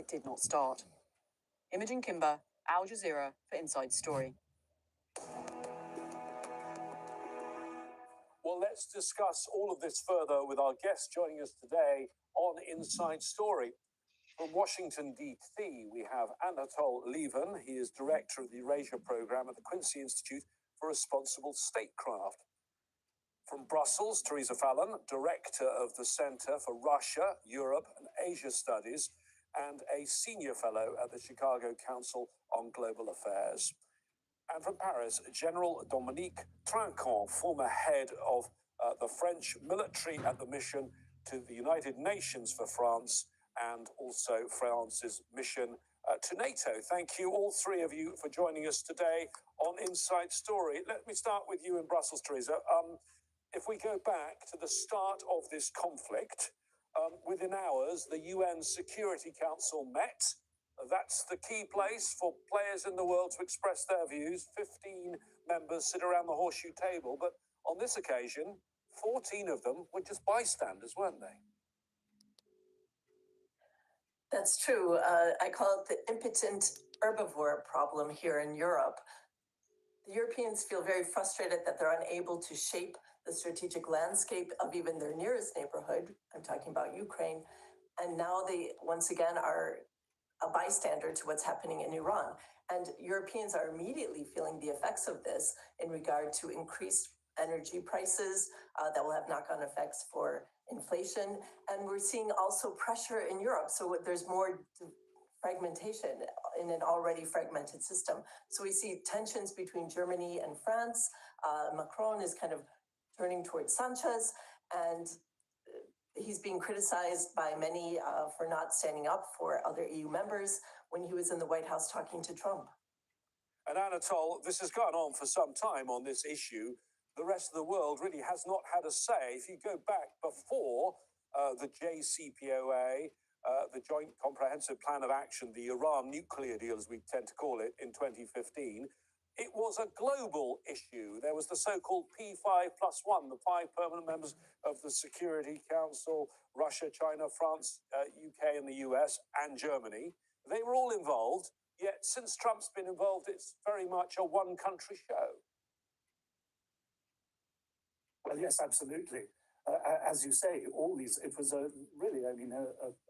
it did not start. Imogen Kimber, Al Jazeera for Inside Story. Well, let's discuss all of this further with our guest joining us today on Inside Story. From Washington, D.C., we have Anatol Lieven. He is director of the Eurasia program at the Quincy Institute for Responsible Statecraft. From Brussels, Teresa Fallon, director of the Center for Russia, Europe and Asia Studies, and a senior fellow at the Chicago Council on Global Affairs. And from Paris, General Dominique Trinquant, former head of the French military at the mission to the United Nations for France, and also France's mission to NATO. Thank you, all three of you, for joining us today on Inside Story. Let me start with you in Brussels, Teresa. If we go back to the start of this conflict, within hours, the UN Security Council met. That's the key place for players in the world to express their views. 15 members sit around the horseshoe table, but on this occasion, 14 of them were just bystanders, weren't they? That's true. I call it the impotent herbivore problem here in Europe. The Europeans feel very frustrated that they're unable to shape the strategic landscape of even their nearest neighborhood. I'm talking about Ukraine. And now they, once again, are a bystander to what's happening in Iran. And Europeans are immediately feeling the effects of this in regard to increased energy prices that will have knock-on effects for inflation. And we're seeing also pressure in Europe. So there's more fragmentation in an already fragmented system. So we see tensions between Germany and France. Macron is kind of turning towards Sanchez, and he's being criticized by many for not standing up for other EU members when he was in the White House talking to Trump. And Anatol, this has gone on for some time on this issue. The rest of the world really has not had a say. If you go back before the JCPOA, the Joint Comprehensive Plan of Action, the Iran nuclear deal, as we tend to call it, in 2015, it was a global issue. There was the so-called P5+1, the 5 permanent members of the Security Council, Russia, China, France, UK and the US, and Germany. They were all involved, yet since Trump's been involved, it's very much a one-country show. Well, yes, absolutely. As you say, all these, it was a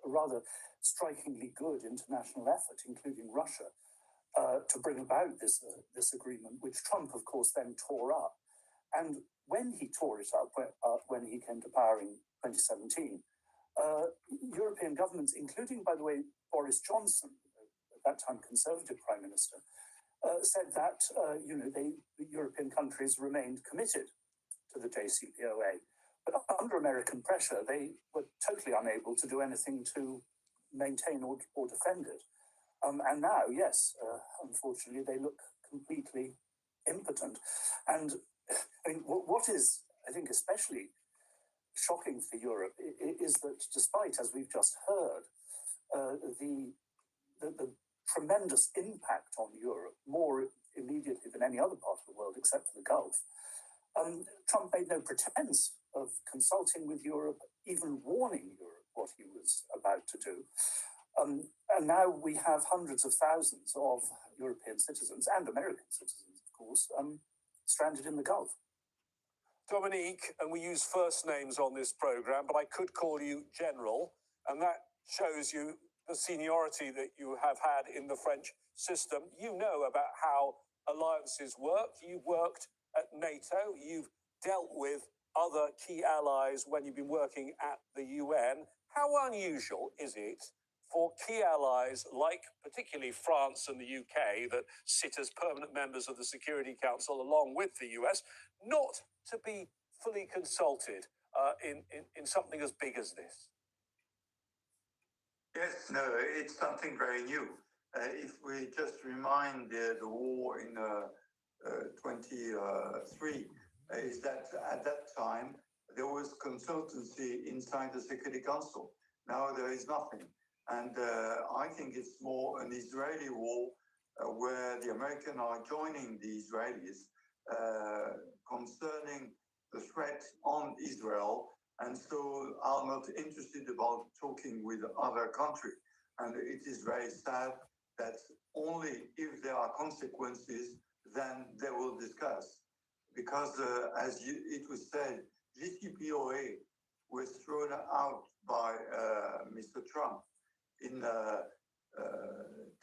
rather strikingly good international effort, including Russia, to bring about this agreement, which Trump, of course, then tore up. And when he tore it up, when he came to power in 2017, European governments, including, by the way, Boris Johnson, at that time Conservative Prime Minister, said that the European countries remained committed to the JCPOA. But under American pressure, they were totally unable to do anything to maintain or defend it. And now, yes, unfortunately, they look completely impotent. And I mean, what is, I think, especially shocking for Europe is that despite, as we've just heard, the tremendous impact on Europe, more immediately than any other part of the world except for the Gulf, Trump made no pretense of consulting with Europe, even warning Europe what he was about to do. And now we have hundreds of thousands of European citizens and American citizens, of course, stranded in the Gulf. Dominique, and we use first names on this program, but I could call you General, and that shows you the seniority that you have had in the French system. You know about how alliances work. You've worked at NATO. You've dealt with other key allies when you've been working at the UN. How unusual is it for key allies like particularly France and the UK that sit as permanent members of the Security Council along with the US not to be fully consulted in something as big as this? Yes, no, it's something very new. If we just remind the war in 23, is that at that time there was consultancy inside the Security Council. Now there is nothing. And I think it's more an Israeli war where the Americans are joining the Israelis concerning the threat on Israel, and so are not interested about talking with other countries. And it is very sad that only if there are consequences, then they will discuss. Because it was said, JCPOA was thrown out by Mr. Trump in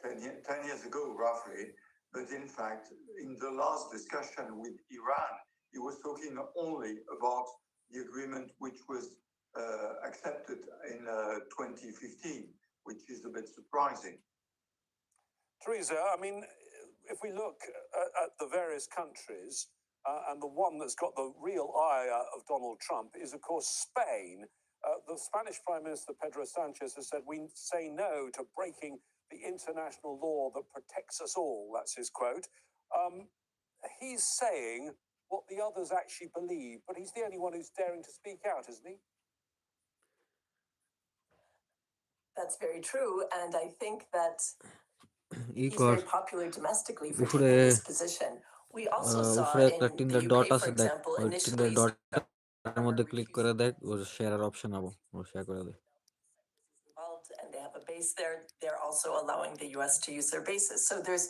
10 years ago, roughly. But in fact, in the last discussion with Iran, he was talking only about the agreement which was accepted in 2015, which is a bit surprising. Teresa, I mean, if we look at the various countries, and the one that's got the real ire of Donald Trump is, of course, Spain. The Spanish Prime Minister Pedro Sanchez has said, we say no to breaking the international law that protects us all. That's his quote. He's saying what the others actually believe, but he's the only one who's daring to speak out, isn't he? That's very true. And I think that ಈ he's car very popular domestically for ಉಫ್ರೆ taking this position. We also saw উফরে in তিনটা the dot UK, আছে for দেখ example, ওই তিনটা initially ডটের মধ্যে click করে দেখ ওর শেয়ারের অপশন আবো ওর শেয়ার করে দে involved and they have a base there. They're also allowing the US to use their bases. So there's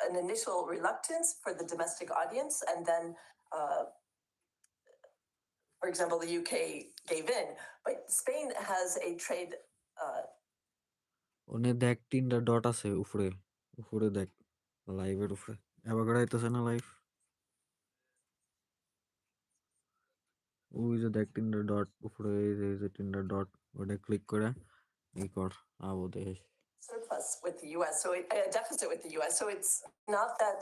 an initial reluctance for the domestic audience. And then, for example, the UK gave in. But Spain has a trade. One দেখ তিনটা dot আছে উপরে উপরে দেখ লাইভের উপরে এবার গড়াইতেছে না লাইভ ওই যে দেখ তিনটা ডট উপরে এই যে তিনটা ডট ওটা ক্লিক করে ই কর আবো দেখ Surplus with the US, so a deficit with the US. So it's not that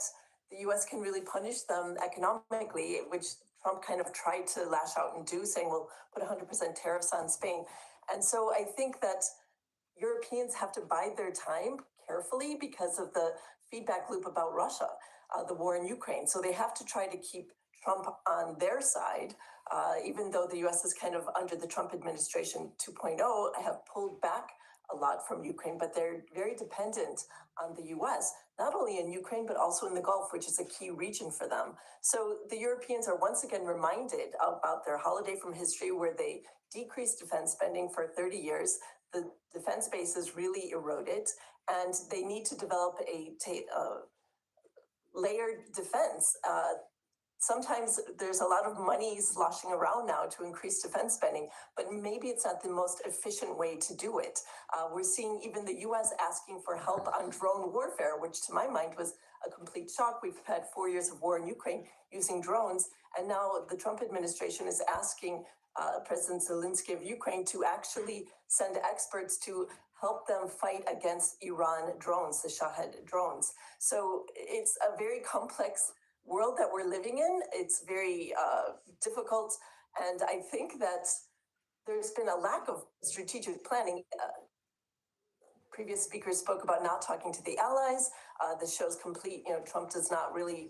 the US can really punish them economically, which Trump kind of tried to lash out and do, saying we'll put 100% tariffs on Spain. And so I think that Europeans have to bide their time carefully because of the feedback loop about Russia, the war in Ukraine. So they have to try to keep Trump on their side, even though the US is kind of under the Trump administration 2.0 have pulled back a lot from Ukraine, but they're very dependent on the US, not only in Ukraine, but also in the Gulf, which is a key region for them. So the Europeans are once again reminded about their holiday from history where they decreased defense spending for 30 years. The defense base is really eroded, and they need to develop a layered defense. Sometimes there's a lot of money sloshing around now to increase defense spending, but maybe it's not the most efficient way to do it. We're seeing even the US asking for help on drone warfare, which to my mind was a complete shock. We've had 4 years of war in Ukraine using drones, and now the Trump administration is asking President Zelensky of Ukraine to actually send experts to help them fight against Iran drones, the Shahed drones. So it's a very complex world that we're living in. It's very difficult. And I think that there's been a lack of strategic planning. Previous speakers spoke about not talking to the allies. This shows complete, Trump does not really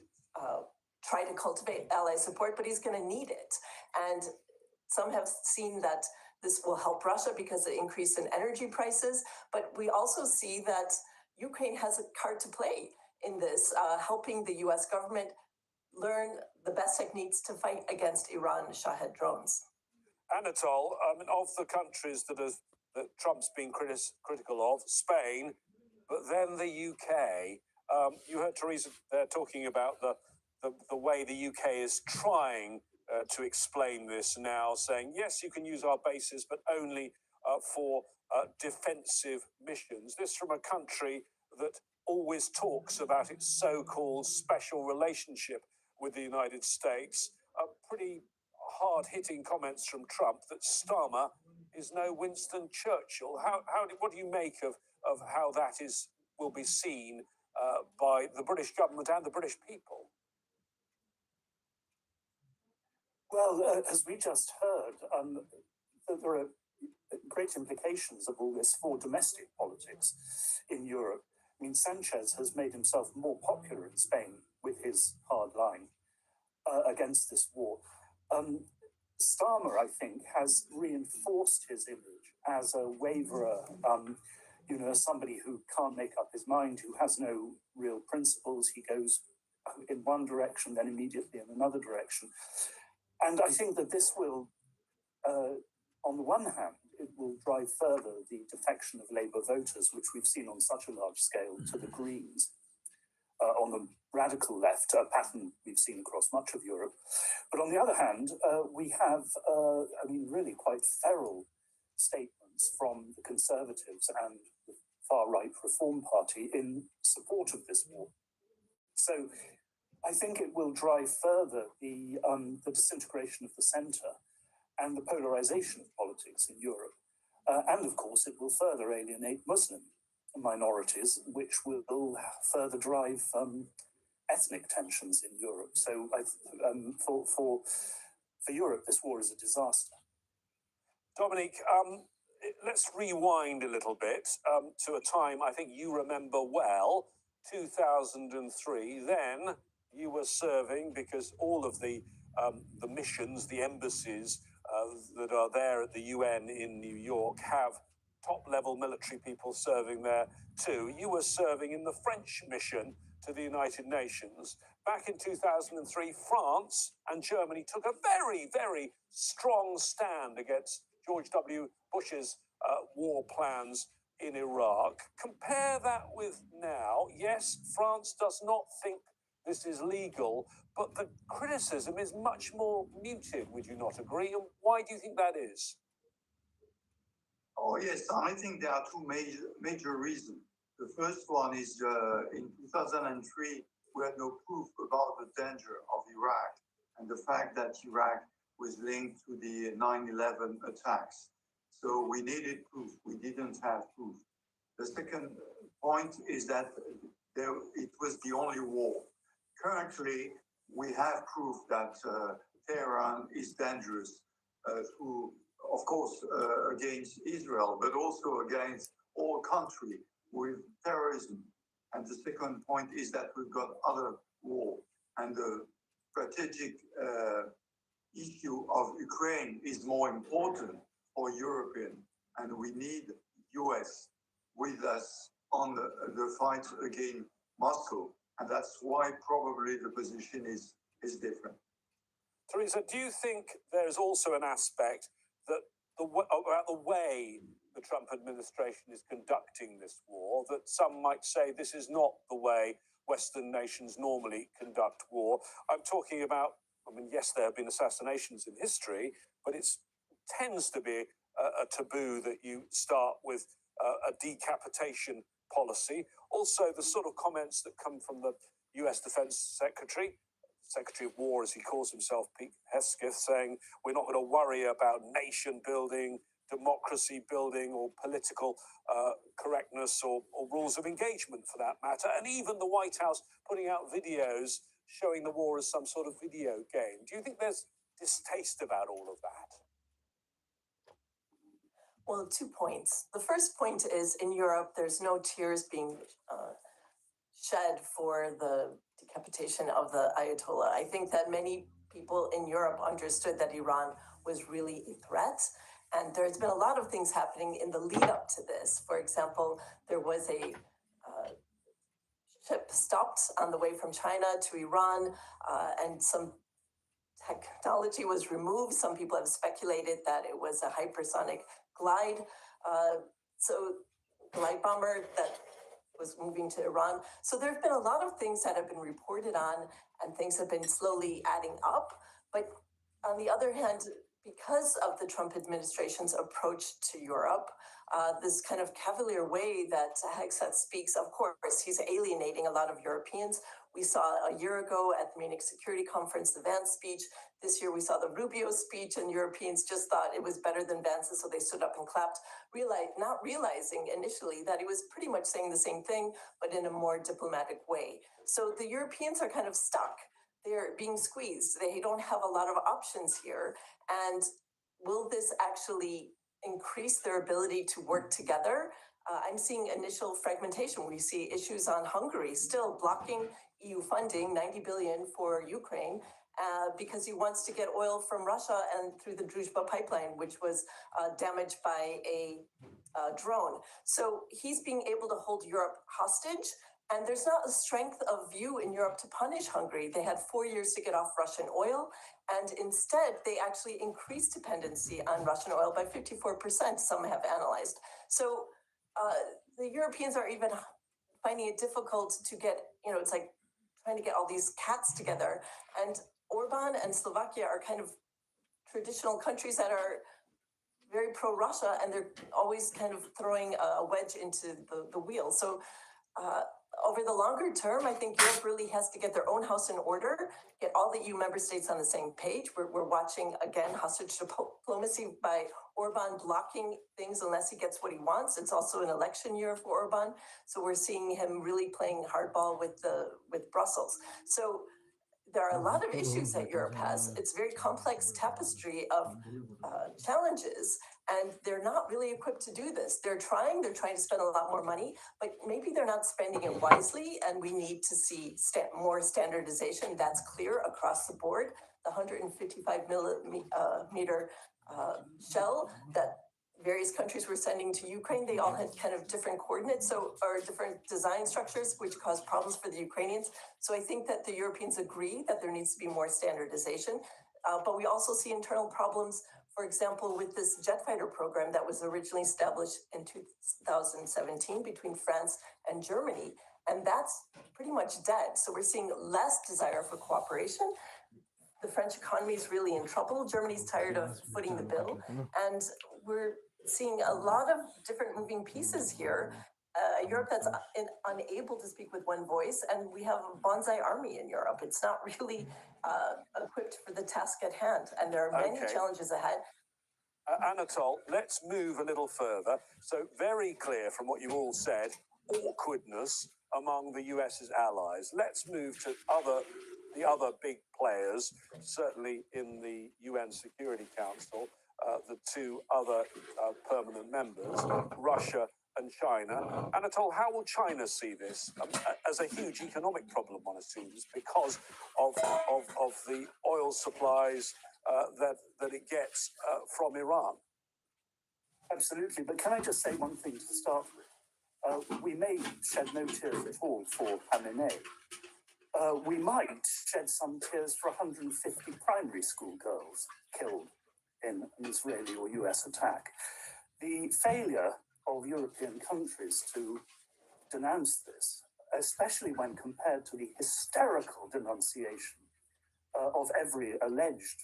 try to cultivate ally support, but he's going to need it. And some have seen that this will help Russia because of the increase in energy prices. But we also see that Ukraine has a card to play in this, helping the US government learn the best techniques to fight against Iran Shahed drones. Anatol, of the countries that Trump's been critical of, Spain, but then the UK. You heard Teresa there talking about the way the UK is trying to explain this now, saying, yes, you can use our bases, but only for defensive missions. This from a country that always talks about its so-called special relationship with the United States. Pretty hard-hitting comments from Trump that Starmer is no Winston Churchill. What do you make of how that will be seen by the British government and the British people? Well, as we just heard, there are great implications of all this for domestic politics in Europe. I mean, Sanchez has made himself more popular in Spain with his hard line against this war. Starmer, I think, has reinforced his image as a waverer, somebody who can't make up his mind, who has no real principles. He goes in one direction, then immediately in another direction. And I think that this will, on the one hand, it will drive further the defection of Labour voters, which we've seen on such a large scale, to the Greens. On the radical left, a pattern we've seen across much of Europe. But on the other hand, we have, really quite feral statements from the Conservatives and the far-right Reform Party in support of this war. So I think it will drive further the disintegration of the centre and the polarization of politics in Europe. And of course, it will further alienate Muslim minorities, which will further drive ethnic tensions in Europe. So for Europe, this war is a disaster. Dominique, let's rewind a little bit to a time I think you remember well, 2003. Then you were serving, because all of the missions, the embassies that are there at the UN in New York have top-level military people serving there too. You were serving in the French mission to the United Nations. Back in 2003, France and Germany took a very, very strong stand against George W. Bush's war plans in Iraq. Compare that with now. Yes, France does not think this is legal, but the criticism is much more muted, would you not agree? And why do you think that is? Oh, yes, I think there are two major reasons. The first one is in 2003, we had no proof about the danger of Iraq and the fact that Iraq was linked to the 9/11 attacks. So we needed proof. We didn't have proof. The second point is that it was the only war. Currently, we have proof that Tehran is dangerous through, of course, against Israel, but also against all countries with terrorism. And the second point is that we've got other war. And the strategic issue of Ukraine is more important for European. And we need US with us on the fight against Moscow. And that's why probably the position is different. Teresa, do you think there's also an aspect that about the way the Trump administration is conducting this war, that some might say this is not the way Western nations normally conduct war? I'm talking about, yes, there have been assassinations in history, but it tends to be a taboo that you start with a decapitation policy. Also, the sort of comments that come from the US Defense Secretary of War, as he calls himself, Pete Hegseth, saying we're not going to worry about nation building, democracy building, or political correctness or rules of engagement for that matter. And even the White House putting out videos showing the war as some sort of video game. Do you think there's distaste about all of that? Well, 2 points. The first point is, in Europe, there's no tears being shed for the decapitation of the Ayatollah. I think that many people in Europe understood that Iran was really a threat. And there's been a lot of things happening in the lead up to this. For example, there was a ship stopped on the way from China to Iran, and some technology was removed. Some people have speculated that it was a hypersonic glide bomber that was moving to Iran. So there have been a lot of things that have been reported on, and things have been slowly adding up. But on the other hand, because of the Trump administration's approach to Europe, this kind of cavalier way that Hegseth speaks, of course, he's alienating a lot of Europeans. We saw a year ago at the Munich Security Conference, the Vance speech. This year we saw the Rubio speech, and Europeans just thought it was better than Vance's, so they stood up and clapped, not realizing initially that he was pretty much saying the same thing, but in a more diplomatic way. So the Europeans are kind of stuck. They're being squeezed. They don't have a lot of options here. And will this actually increase their ability to work together? I'm seeing initial fragmentation. We see issues on Hungary still blocking EU funding, 90 billion for Ukraine, because he wants to get oil from Russia and through the Druzhba pipeline, which was damaged by a drone. So he's being able to hold Europe hostage, And there's not a strength of view in Europe to punish Hungary. They had 4 years to get off Russian oil, and instead they actually increased dependency on Russian oil by 54%, some have analyzed. So the Europeans are even finding it difficult to get, it's like trying to get all these cats together. And Orban and Slovakia are kind of traditional countries that are very pro-Russia, and they're always kind of throwing a wedge into the wheel. So over the longer term, I think Europe really has to get their own house in order, get all the EU member states on the same page. We're watching, again, hostage diplomacy by Orban blocking things unless he gets what he wants. It's also an election year for Orban, so we're seeing him really playing hardball with Brussels. So there are a lot of issues that Europe has. It's a very complex tapestry of challenges, and they're not really equipped to do this. They're trying to spend a lot more money, but maybe they're not spending it wisely, and we need to see more standardization. That's clear across the board. The 155 millimeter shell that various countries were sending to Ukraine, they all had kind of different coordinates, or different design structures, which caused problems for the Ukrainians. So I think that the Europeans agree that there needs to be more standardization. But we also see internal problems, for example, with this jet fighter program that was originally established in 2017 between France and Germany. And that's pretty much dead. So we're seeing less desire for cooperation. The French economy is really in trouble. Germany's tired of footing the bill. And we're seeing a lot of different moving pieces here. Europe that's unable to speak with one voice, and we have a bonsai army in Europe. It's not really equipped for the task at hand, and there are many challenges ahead. Anatol, let's move a little further. So very clear from what you all said, awkwardness among the US's allies. Let's move to the other big players, certainly in the UN Security Council, the two other permanent members, Russia and China. Anatol, how will China see this as a huge economic problem, one assumes, because of the oil supplies that it gets from Iran? Absolutely, but can I just say one thing to start with? We may shed no tears at all for Khamenei. We might shed some tears for 150 primary school girls killed in an Israeli or US attack. The failure of European countries to denounce this, especially when compared to the hysterical denunciation of every alleged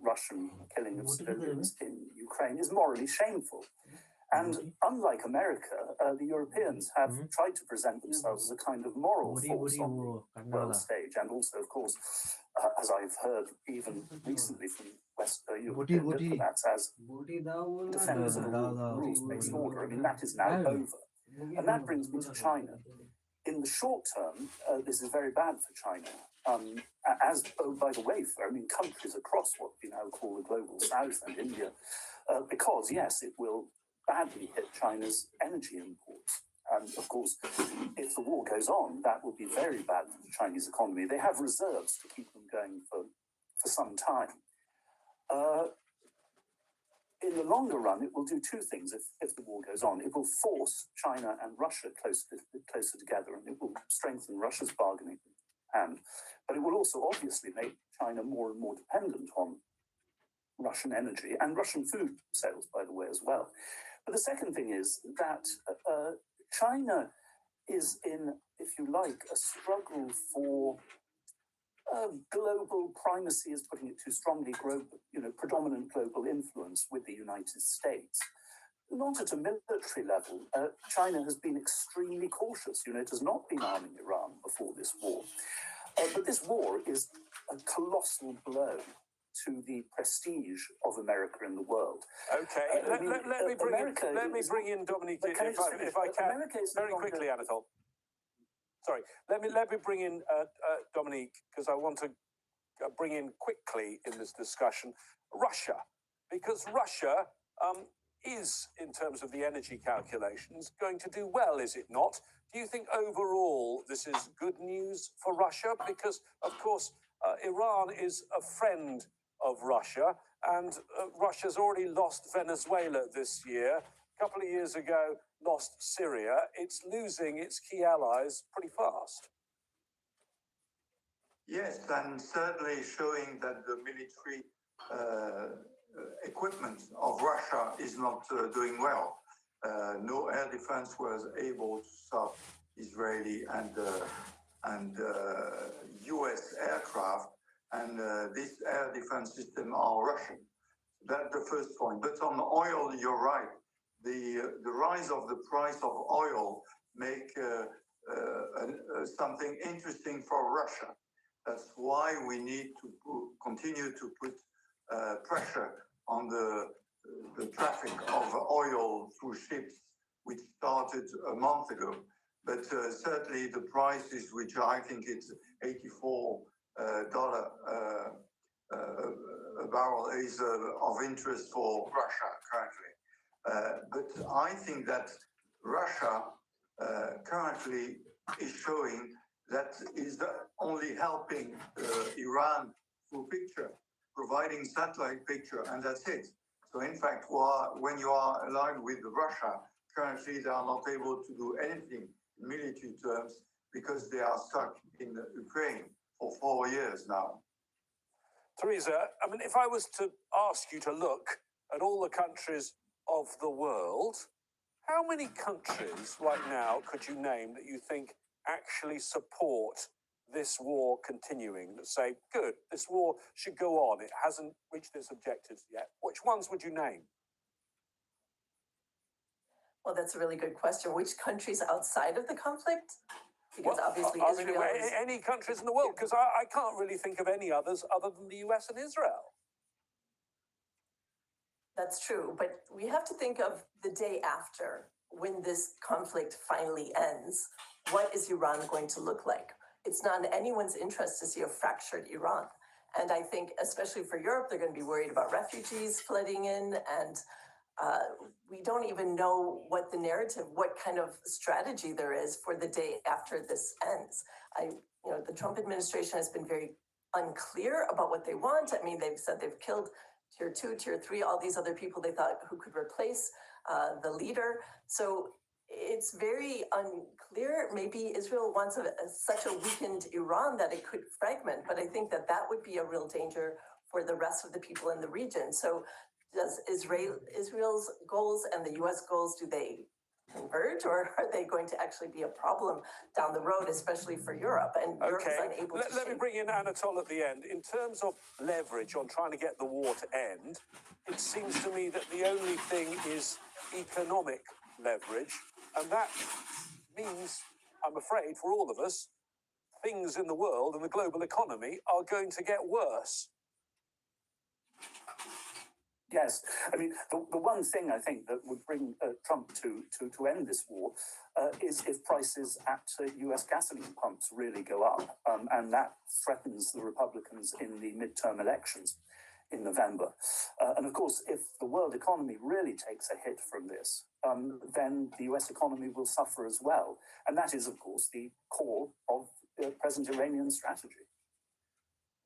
Russian killing of civilians in Ukraine, is morally shameful. And unlike America, the Europeans have tried to present themselves as a kind of moral force on the world stage, and also, of course, as I've heard even recently from West European diplomats, as defenders of a rules-based order. I mean, that is now over. And that brings me to China. In the short term, this is very bad for China. By the way, countries across what we now call the global south and India, because, yes, it will badly hit China's energy imports. And of course, if the war goes on, that will be very bad for the Chinese economy. They have reserves to keep them going for some time. In the longer run, it will do two things if the war goes on. It will force China and Russia closer together, and it will strengthen Russia's bargaining hand. But it will also obviously make China more and more dependent on Russian energy and Russian food sales, by the way, as well. But the second thing is that China is in, if you like, a struggle for global primacy, is putting it too strongly, predominant global influence with the United States. Not at a military level. China has been extremely cautious. It has not been arming Iran before this war. But this war is a colossal blow to the prestige of America in the world. Okay, let me bring in Dominique, if I can, very quickly, Anatol. Sorry, let me bring in Dominique, because I want to bring in quickly in this discussion Russia, because Russia is, in terms of the energy calculations, going to do well, is it not? Do you think overall this is good news for Russia? Because, of course, Iran is a friend of Russia, and Russia's already lost Venezuela this year. A couple of years ago, lost Syria, it's losing its key allies pretty fast. Yes, and certainly showing that the military equipment of Russia is not doing well. No air defense was able to stop Israeli and US aircraft, and this air defense system are Russian. That's the first point. But on oil, you're right. The rise of the price of oil make something interesting for Russia. That's why we need to continue to put pressure on the traffic of oil through ships, which started a month ago. But certainly the prices, which I think it's $84 a barrel, is of interest for Russia currently. But I think that Russia currently is showing that is only helping Iran through picture, providing satellite picture, and that's it. So in fact, when you are aligned with Russia, currently they are not able to do anything in military terms because they are stuck in Ukraine for 4 years now. Teresa, I mean, if I was to ask you to look at all the countries of the world, how many countries right now could you name that you think actually support this war continuing, that say, good, this war should go on, it hasn't reached its objectives yet? Which ones would you name? Well, that's a really good question. Which countries outside of the conflict? Because obviously I Israel mean, is... any countries in the world, because I can't really think of any others other than the US and Israel. That's true, but we have to think of the day after, when this conflict finally ends. What is Iran going to look like? It's not in anyone's interest to see a fractured Iran. And I think, especially for Europe, they're going to be worried about refugees flooding in, and we don't even know what the narrative, what kind of strategy there is for the day after this ends. The Trump administration has been very unclear about what they want. I mean, they've said they've killed tier 2, tier 3, all these other people they thought who could replace the leader. So it's very unclear. Maybe Israel wants such a weakened Iran that it could fragment, but I think that would be a real danger for the rest of the people in the region. So does Israel's goals and the US goals, do they converge, or are they going to actually be a problem down the road, especially for Europe? And Europe is unable to let me bring in Anatol at the end. In terms of leverage on trying to get the war to end, it seems to me that the only thing is economic leverage, and that means, I'm afraid, for all of us, things in the world and the global economy are going to get worse. Yes, I mean, the one thing I think that would bring Trump to end this war is if prices at US gasoline pumps really go up, and that threatens the Republicans in the midterm elections in November. And of course, if the world economy really takes a hit from this, then the US economy will suffer as well. And that is, of course, the core of the present Iranian strategy.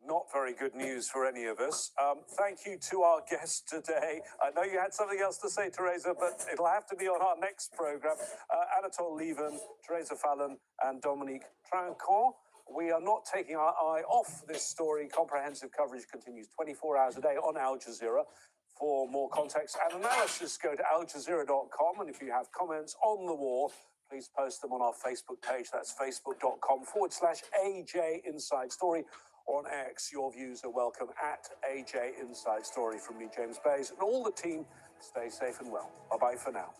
Not very good news for any of us. Thank you to our guests today. I know you had something else to say, Teresa, but it'll have to be on our next program. Anatol Lieven, Teresa Fallon, and Dominique Trinquant. We are not taking our eye off this story. Comprehensive coverage continues 24 hours a day on Al Jazeera. For more context and analysis, go to aljazeera.com. And if you have comments on the war, please post them on our Facebook page. That's facebook.com/AJ Inside Story. Or on X, your views are welcome at AJ Inside Story. From me, James Bays, and all the team, stay safe and well. Bye-bye for now.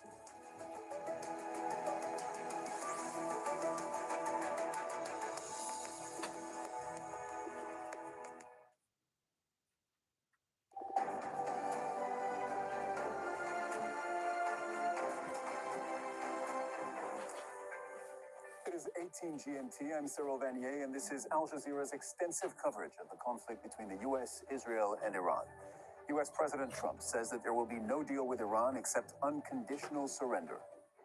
It is 18 GMT. I'm Cyril Vanier, and this is Al Jazeera's extensive coverage of the conflict between the U.S., Israel, and Iran. U.S. President Trump says that there will be no deal with Iran except unconditional surrender.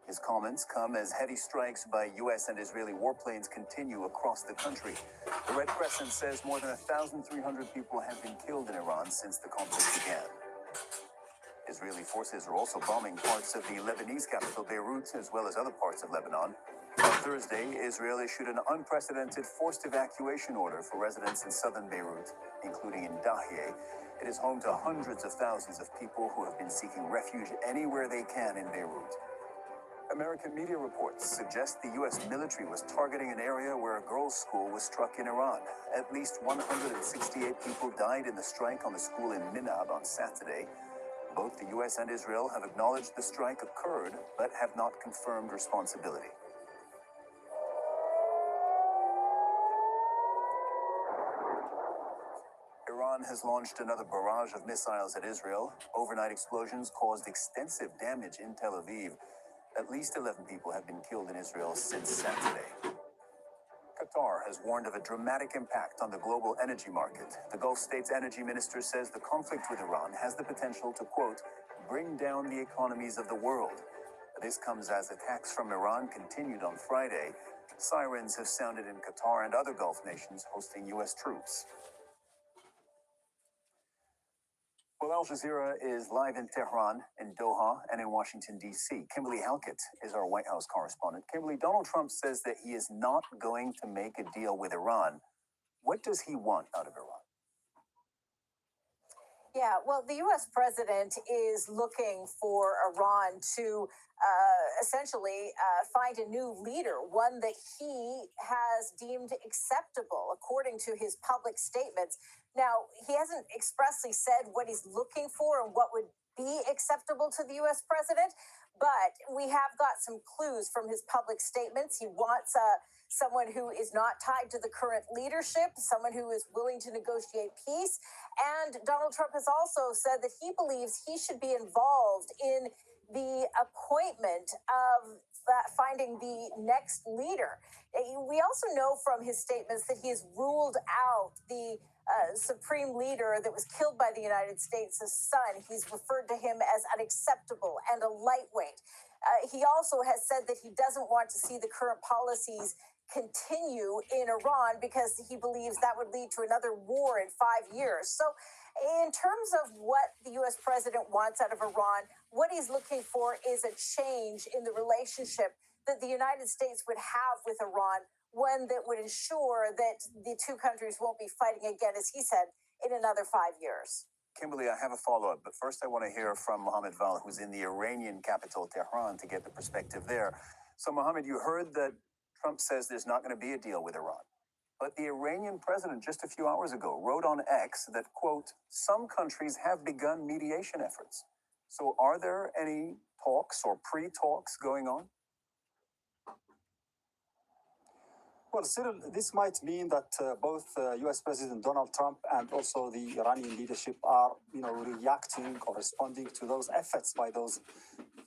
His comments come as heavy strikes by U.S. and Israeli warplanes continue across the country. The Red Crescent says more than 1,300 people have been killed in Iran since the conflict began. Israeli forces are also bombing parts of the Lebanese capital, Beirut, as well as other parts of Lebanon. On Thursday, Israel issued an unprecedented forced evacuation order for residents in southern Beirut, including in Dahiyeh. It is home to hundreds of thousands of people who have been seeking refuge anywhere they can in Beirut. American media reports suggest the U.S. military was targeting an area where a girls' school was struck in Iran. At least 168 people died in the strike on the school in Minab on Saturday. Both the U.S. and Israel have acknowledged the strike occurred, but have not confirmed responsibility. Iran has launched another barrage of missiles at Israel. Overnight explosions caused extensive damage in Tel Aviv. At least 11 people have been killed in Israel since Saturday. Qatar has warned of a dramatic impact on the global energy market. The Gulf state's energy minister says the conflict with Iran has the potential to, quote, bring down the economies of the world. This comes as attacks from Iran continued on Friday. Sirens have sounded in Qatar and other Gulf nations hosting U.S. troops. Well, Al Jazeera is live in Tehran, in Doha, and in Washington, D.C. Kimberly Halkett is our White House correspondent. Kimberly, Donald Trump says that he is not going to make a deal with Iran. What does he want out of Iran? Yeah, well, the U.S. president is looking for Iran to essentially find a new leader, one that he has deemed acceptable, according to his public statements. Now, he hasn't expressly said what he's looking for and what would be acceptable to the U.S. president, but we have got some clues from his public statements. He wants someone who is not tied to the current leadership, someone who is willing to negotiate peace. And Donald Trump has also said that he believes he should be involved in the appointment of finding the next leader. We also know from his statements that he has ruled out the supreme leader that was killed by the United States' son. He's referred to him as unacceptable and a lightweight. He also has said that he doesn't want to see the current policies continue in Iran because he believes that would lead to another war in 5 years. So in terms of what the U.S. president wants out of Iran, what he's looking for is a change in the relationship that the United States would have with Iran, one that would ensure that the two countries won't be fighting again, as he said, in another 5 years. Kimberly, I have a follow-up, but first I want to hear from Mohammed Val, who's in the Iranian capital, Tehran, to get the perspective there. So, Mohammed, you heard that Trump says there's not going to be a deal with Iran. But the Iranian president just a few hours ago wrote on X that, quote, some countries have begun mediation efforts. So are there any talks or pre-talks going on? Well, Cyril, this might mean that both U.S. President Donald Trump and also the Iranian leadership are, reacting or responding to those efforts by those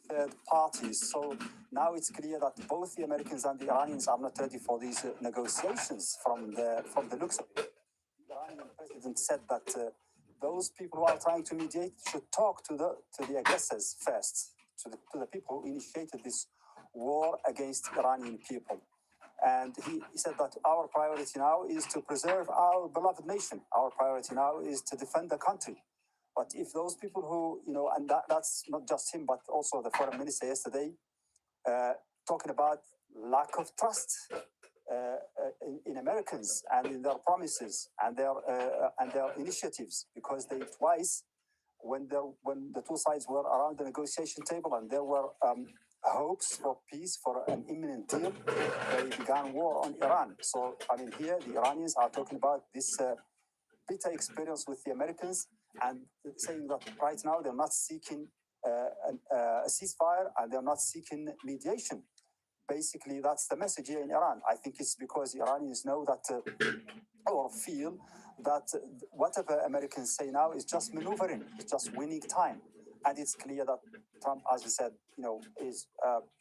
third parties. So now it's clear that both the Americans and the Iranians are not ready for these negotiations. From the looks of it, the Iranian president said that those people who are trying to mediate should talk to the aggressors first, to the people who initiated this war against Iranian people. And he said that our priority now is to preserve our beloved nation. Our priority now is to defend the country. But if those people who, and that's not just him, but also the foreign minister yesterday, talking about lack of trust in Americans and in their promises and their initiatives, because they twice, when the two sides were around the negotiation table and there were hopes for peace, for an imminent deal, they began war on Iran. So, here the Iranians are talking about this bitter experience with the Americans and saying that right now they're not seeking a ceasefire and they're not seeking mediation. Basically, that's the message here in Iran. I think it's because the Iranians know that or feel that whatever Americans say now is just maneuvering, it's just winning time. And it's clear that Trump, as he said, is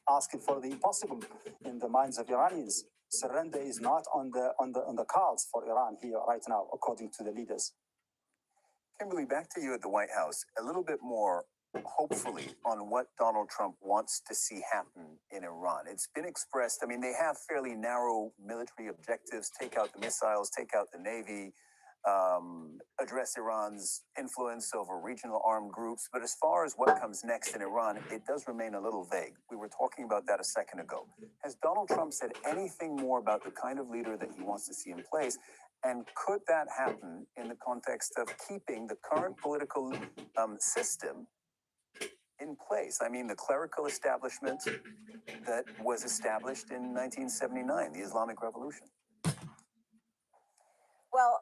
asking for the impossible in the minds of Iranians. Surrender is not on the cards for Iran here right now, according to the leaders. Kimberly, back to you at the White House. A little bit more, hopefully, on what Donald Trump wants to see happen in Iran. It's been expressed, they have fairly narrow military objectives, take out the missiles, take out the Navy. address Iran's influence over regional armed groups. But as far as what comes next in Iran, it does remain a little vague. We were talking about that a second ago. Has Donald Trump said anything more about the kind of leader that he wants to see in place? And could that happen in the context of keeping the current political system in place? I mean, the clerical establishment that was established in 1979, the Islamic Revolution. Well,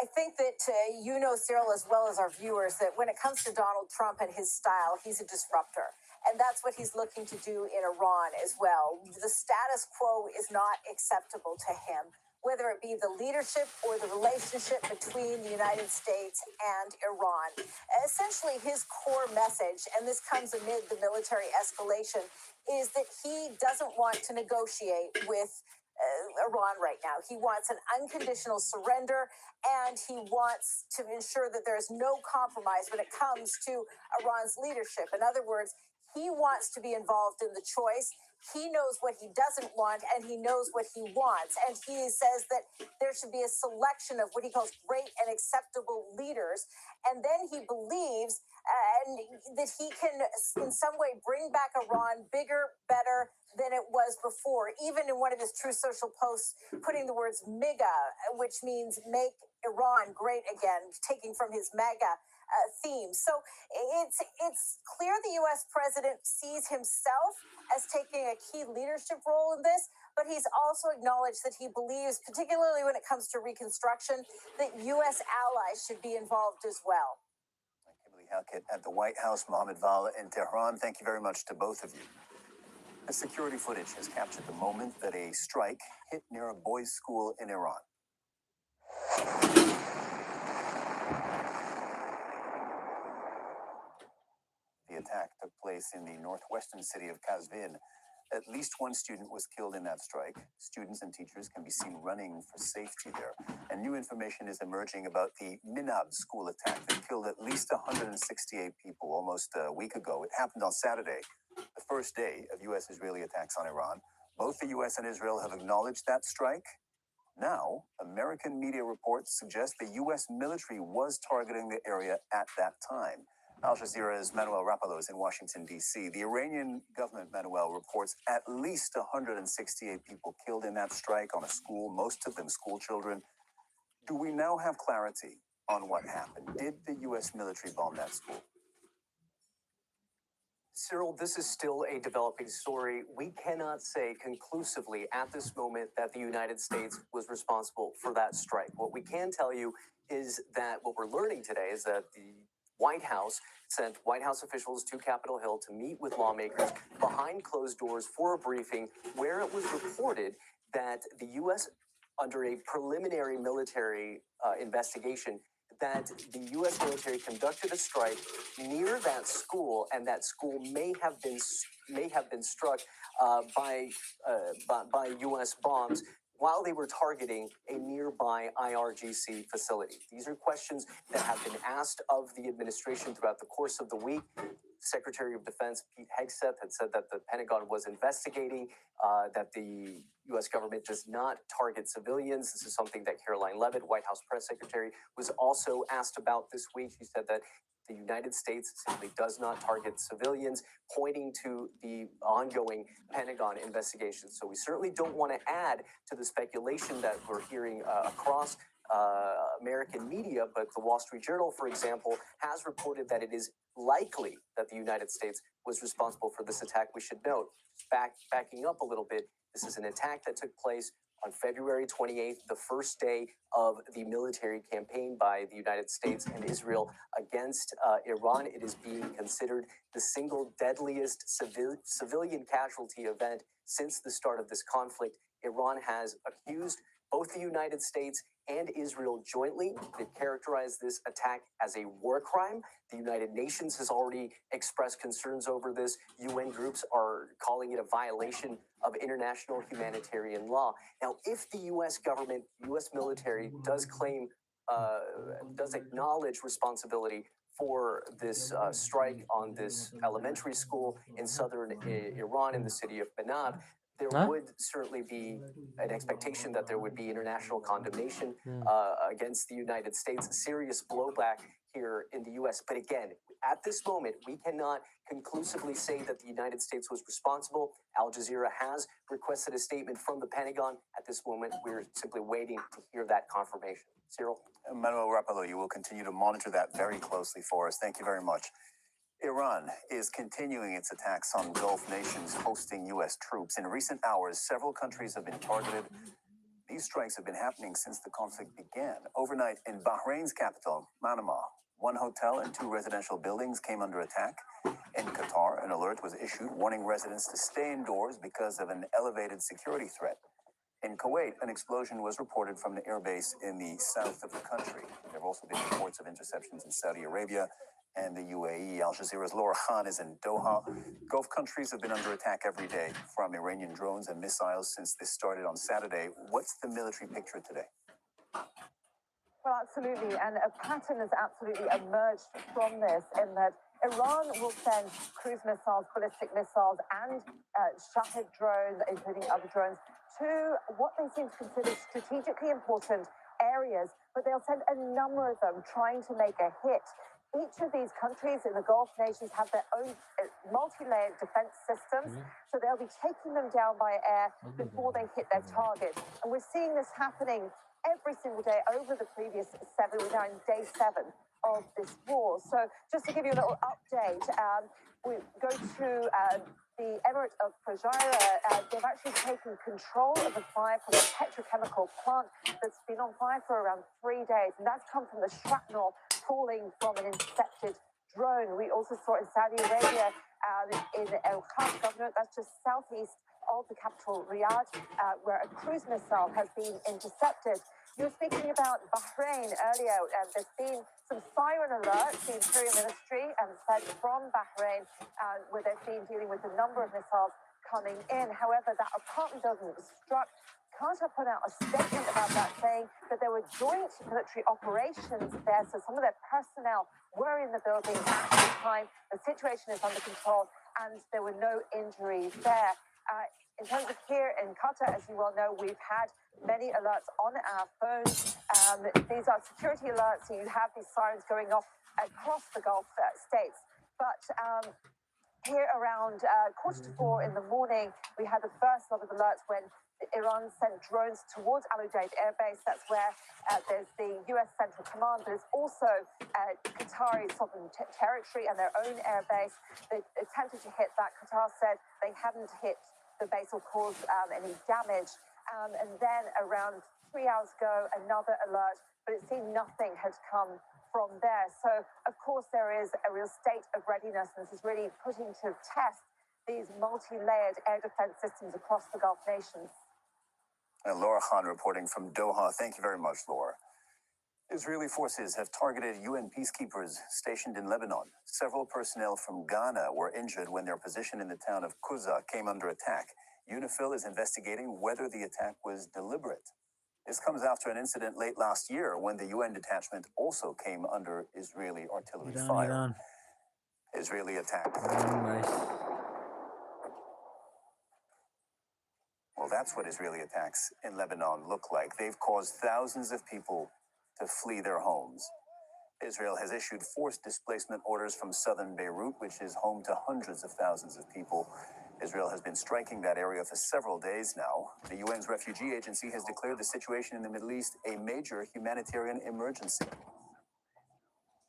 I think that you know, Cyril, as well as our viewers, that when it comes to Donald Trump and his style, he's a disruptor. And that's what he's looking to do in Iran as well. The status quo is not acceptable to him, whether it be the leadership or the relationship between the United States and Iran. Essentially, his core message, and this comes amid the military escalation, is that he doesn't want to negotiate with Iran right now. He wants an unconditional surrender, and he wants to ensure that there's no compromise when it comes to Iran's leadership. In other words, he wants to be involved in the choice. He knows what he doesn't want, and he knows what he wants. And he says that there should be a selection of what he calls great and acceptable leaders. And then he believes that he can, in some way, bring back Iran bigger, better than it was before. Even in one of his True Social posts, putting the words MIGA, which means make Iran great again, taking from his MAGA theme. So it's clear the U.S. president sees himself as taking a key leadership role in this, but he's also acknowledged that he believes, particularly when it comes to reconstruction, that U.S. allies should be involved as well. Kimberly Halkett at the White House, Mohammed Vala in Tehran. Thank you very much to both of you. The security footage has captured the moment that a strike hit near a boys' school in Iran. The attack took place in the northwestern city of Kazvin. At least one student was killed in that strike. Students and teachers can be seen running for safety there. And new information is emerging about the Minab school attack that killed at least 168 people almost a week ago. It happened on Saturday, the first day of U.S.-Israeli attacks on Iran. Both the U.S. and Israel have acknowledged that strike. Now, American media reports suggest the U.S. military was targeting the area at that time. Al Jazeera's Manuel Rapalos in Washington, D.C. The Iranian government, Manuel, reports at least 168 people killed in that strike on a school, most of them school children. Do we now have clarity on what happened? Did the U.S. military bomb that school? Cyril, this is still a developing story. We cannot say conclusively at this moment that the United States was responsible for that strike. What we can tell you is that what we're learning today is that the White House sent White House officials to Capitol Hill to meet with lawmakers behind closed doors for a briefing where it was reported that the U.S., under a preliminary military investigation, that the U.S. military conducted a strike near that school, and that school may have been struck by U.S. bombs while they were targeting a nearby IRGC facility. These are questions that have been asked of the administration throughout the course of the week. Secretary of Defense Pete Hegseth had said that the Pentagon was investigating, that the U.S. government does not target civilians. This is something that Caroline Leavitt, White House press secretary, was also asked about this week. She said that the United States simply does not target civilians, pointing to the ongoing Pentagon investigation. So we certainly don't want to add to the speculation that we're hearing across American media, but the Wall Street Journal, for example, has reported that it is likely that the United States was responsible for this attack. We should note, backing up a little bit, this is an attack that took place on February 28th, the first day of the military campaign by the United States and Israel against Iran. It is being considered the single deadliest civilian casualty event since the start of this conflict. Iran has accused both the United States and Israel jointly. They've characterized this attack as a war crime. The United Nations has already expressed concerns over this. UN groups are calling it a violation of international humanitarian law. Now, if the U.S. government, U.S. military does acknowledge responsibility for this strike on this elementary school in southern Iran in the city of Manab, there Huh? would certainly be an expectation that there would be international condemnation against the United States, serious blowback here in the US. But again, at this moment, we cannot conclusively say that the United States was responsible. Al Jazeera has requested a statement from the Pentagon. At this moment, we're simply waiting to hear that confirmation. Cyril? Manuel Rapallo, you will continue to monitor that very closely for us. Thank you very much. Iran is continuing its attacks on Gulf nations hosting U.S. troops. In recent hours, several countries have been targeted. These strikes have been happening since the conflict began. Overnight in Bahrain's capital, Manama, one hotel and two residential buildings came under attack. In Qatar, an alert was issued warning residents to stay indoors because of an elevated security threat. In Kuwait, an explosion was reported from an airbase in the south of the country. There have also been reports of interceptions in Saudi Arabia and the UAE. Al Jazeera's Laura Khan is in Doha. Gulf countries have been under attack every day from Iranian drones and missiles since this started on Saturday. What's the military picture today? Well, absolutely. And a pattern has absolutely emerged from this in that Iran will send cruise missiles, ballistic missiles, and Shahed drones, including other drones, to what they seem to consider strategically important areas, but they'll send a number of them trying to make a hit. Each of these countries in the Gulf nations have their own multi-layered defense systems, so they'll be taking them down by air before they hit their target. And we're seeing this happening every single day over the previous 7, we're now in day 7 of this war. So just to give you a little update, we go to the Emirate of Fujairah. They've actually taken control of the fire from a petrochemical plant that's been on fire for around 3 days, and that's come from the shrapnel falling from an intercepted drone. We also saw in Saudi Arabia, in El Khas governorate, that's just southeast of the capital Riyadh, where a cruise missile has been intercepted. You were speaking about Bahrain earlier. There's been some siren alerts. The Interior Ministry said from Bahrain, where they've been dealing with a number of missiles coming in. However, that apartment building was struck. Qatar put out a statement about that, saying that there were joint military operations there, so some of their personnel were in the building at the time. The situation is under control, and there were no injuries there. In terms of here in Qatar, as you well know, we've had many alerts on our phones. These are security alerts, so you have these sirens going off across the Gulf states. But here around 3:45 in the morning, we had the first lot of alerts when Iran sent drones towards Al Udeid Air Base. That's where there's the US Central Command. There's also Qatari sovereign territory and their own air base. They attempted to hit that. Qatar said they hadn't hit the base or caused any damage. And then around 3 hours ago, another alert, but it seemed nothing had come from there. So, of course, there is a real state of readiness, and this is really putting to test these multi-layered air defense systems across the Gulf nations. And Laura Khan reporting from Doha. Thank you very much, Laura. Israeli forces have targeted UN peacekeepers stationed in Lebanon. Several personnel from Ghana were injured when their position in the town of Kuza came under attack. UNIFIL is investigating whether the attack was deliberate. This comes after an incident late last year when the UN detachment also came under Israeli artillery fire. Iran. Israeli attack. Iran, Well, that's what Israeli attacks in Lebanon look like. They've caused thousands of people to flee their homes. Israel has issued forced displacement orders from southern Beirut, which is home to hundreds of thousands of people. Israel has been striking that area for several days now. The UN's refugee agency has declared the situation in the Middle East a major humanitarian emergency.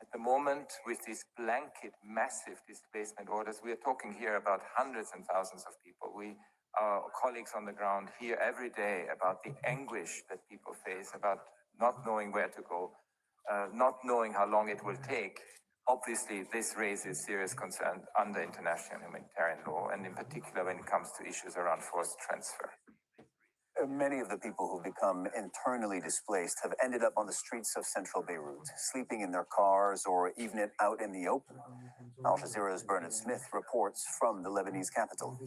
At the moment, with these blanket, massive displacement orders, we are talking here about hundreds and thousands of people. Our colleagues on the ground hear every day about the anguish that people face, about not knowing where to go, not knowing how long it will take. Obviously, this raises serious concern under international humanitarian law, and in particular when it comes to issues around forced transfer. Many of the people who've become internally displaced have ended up on the streets of central Beirut, sleeping in their cars or even out in the open. Al Jazeera's Bernard Smith reports from the Lebanese capital.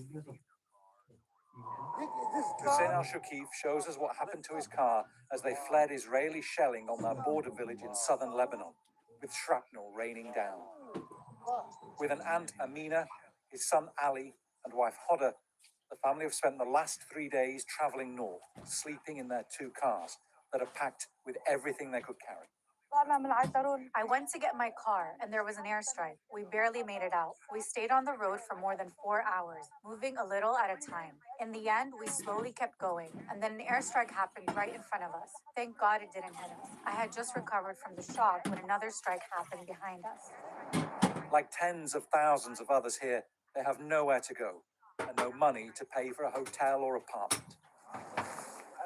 Hussein al-Shakif shows us what happened to his car as they fled Israeli shelling on their border village in southern Lebanon, with shrapnel raining down. With an aunt, Amina, his son Ali, and wife Hoda, the family have spent the last 3 days traveling north, sleeping in their 2 cars that are packed with everything they could carry. I went to get my car and there was an airstrike. We barely made it out. We stayed on the road for more than 4 hours, moving a little at a time. In the end, we slowly kept going, and then an airstrike happened right in front of us. Thank God it didn't hit us. I had just recovered from the shock when another strike happened behind us. Like tens of thousands of others here, they have nowhere to go and no money to pay for a hotel or apartment.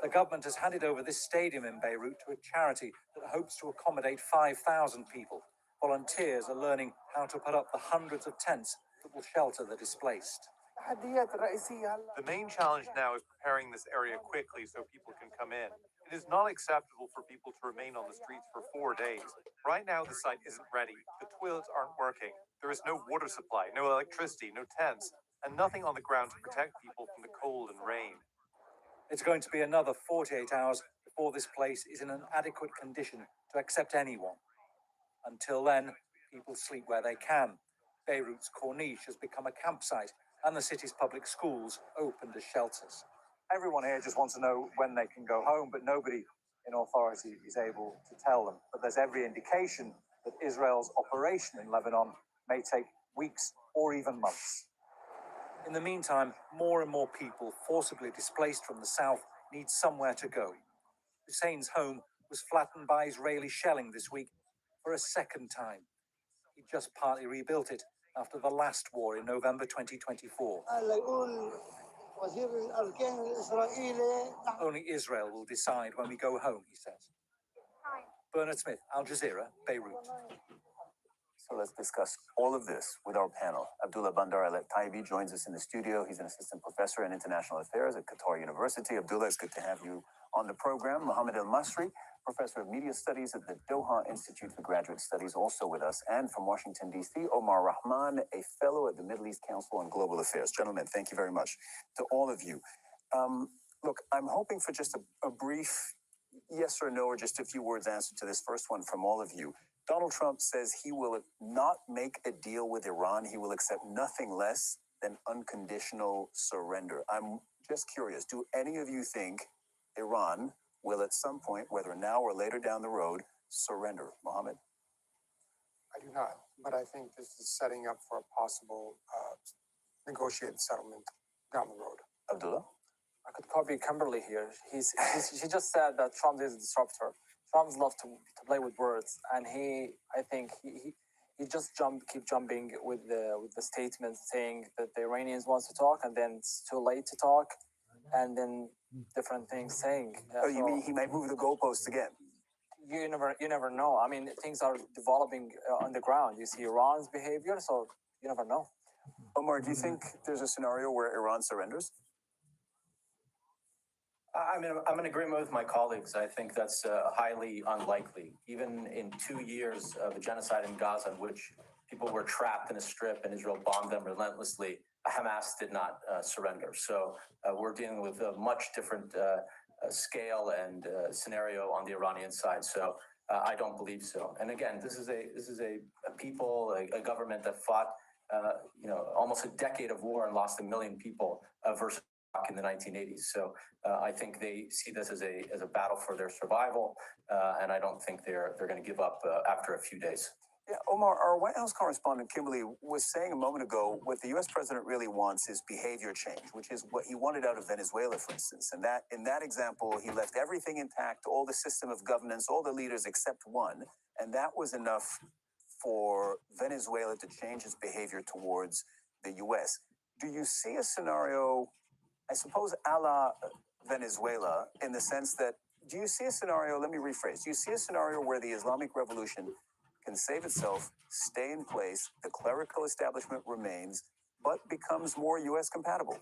The government has handed over this stadium in Beirut to a charity that hopes to accommodate 5,000 people. Volunteers are learning how to put up the hundreds of tents that will shelter the displaced. The main challenge now is preparing this area quickly so people can come in. It is not acceptable for people to remain on the streets for 4 days. Right now, the site isn't ready. The toilets aren't working. There is no water supply, no electricity, no tents, and nothing on the ground to protect people from the cold and rain. It's going to be another 48 hours before this place is in an adequate condition to accept anyone. Until then, people sleep where they can. Beirut's Corniche has become a campsite, and the city's public schools opened as shelters. Everyone here just wants to know when they can go home, but nobody in authority is able to tell them. But there's every indication that Israel's operation in Lebanon may take weeks or even months. In the meantime, more and more people forcibly displaced from the south need somewhere to go. Hussein's home was flattened by Israeli shelling this week for a second time. He just partly rebuilt it after the last war in November 2024. Only Israel will decide when we go home, he says. Bernard Smith, Al Jazeera, Beirut. So let's discuss all of this with our panel. Abdullah Bandar Al-Taibi joins us in the studio. He's an assistant professor in international affairs at Qatar University. Abdullah, it's good to have you on the program. Mohammed El-Masri, professor of media studies at the Doha Institute for Graduate Studies, also with us. And from Washington, D.C., Omar Rahman, a fellow at the Middle East Council on Global Affairs. Gentlemen, thank you very much to all of you. Look, I'm hoping for just a brief yes or no, or just a few words answer to this first one from all of you. Donald Trump says he will not make a deal with Iran. He will accept nothing less than unconditional surrender. I'm just curious, do any of you think Iran will at some point, whether now or later down the road, surrender? Mohammed? I do not, but I think this is setting up for a possible negotiated settlement down the road. Abdullah? I could copy Kimberly here. He just said that Trump is a disruptor. Trump's love to play with words, and I think he just keep jumping with the statement saying that the Iranians want to talk, and then it's too late to talk, and then different things saying. You mean he might move the goalposts again? You never know. I mean, things are developing on the ground. You see Iran's behavior, so you never know. Omar, do you think there's a scenario where Iran surrenders? I mean, I'm in agreement with my colleagues. I think that's highly unlikely. Even in 2 years of a genocide in Gaza, in which people were trapped in a strip and Israel bombed them relentlessly, Hamas did not surrender. So we're dealing with a much different scale and scenario on the Iranian side. So I don't believe so. And again, this is a people, a government that fought, almost a decade of war and lost 1 million people versus in the 1980s. So I think they see this as a battle for their survival, and I don't think they're going to give up after a few days. Yeah, Omar, our White House correspondent Kimberly was saying a moment ago, what the U.S. president really wants is behavior change, which is what he wanted out of Venezuela, for instance. And that in that example, he left everything intact, all the system of governance, all the leaders except one, and that was enough for Venezuela to change its behavior towards the U.S. Do you see a scenario, I suppose, a la Venezuela, in the sense that, do you see a scenario, let me rephrase, do you see a scenario where the Islamic Revolution can save itself, stay in place, the clerical establishment remains, but becomes more U.S. compatible?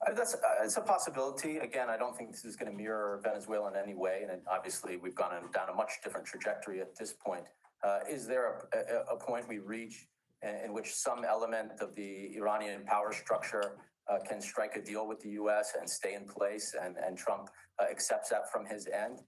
It's a possibility. Again, I don't think this is going to mirror Venezuela in any way, and obviously we've gone down a much different trajectory at this point. Is there a point we reach in which some element of the Iranian power structure can strike a deal with the U.S. and stay in place, and Trump accepts that from his end?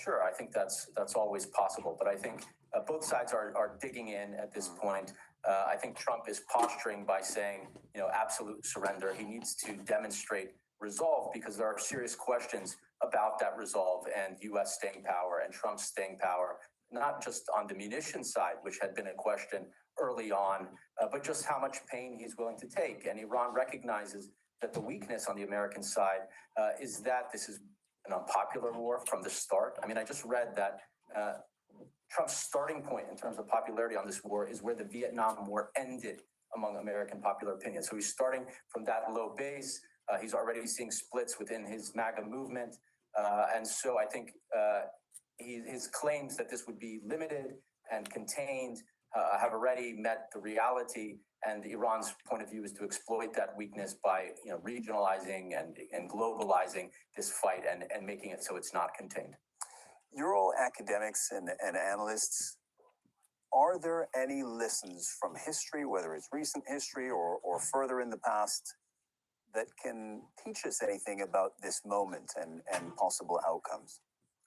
Sure, I think that's always possible. But I think both sides are digging in at this point I think Trump is posturing by saying, absolute surrender. He needs to demonstrate resolve because there are serious questions about that resolve and U.S. staying power and Trump's staying power, not just on the munitions side, which had been a question early on, but just how much pain he's willing to take. And Iran recognizes that the weakness on the American side is that this is an unpopular war from the start. I mean, I just read that Trump's starting point in terms of popularity on this war is where the Vietnam War ended among American popular opinion. So he's starting from that low base. He's already seeing splits within his MAGA movement. And so I think his claims that this would be limited and contained have already met the reality. And Iran's point of view is to exploit that weakness by regionalizing and globalizing this fight and making it so it's not contained. You're all academics and analysts. Are there any lessons from history, whether it's recent history or further in the past, that can teach us anything about this moment and possible outcomes?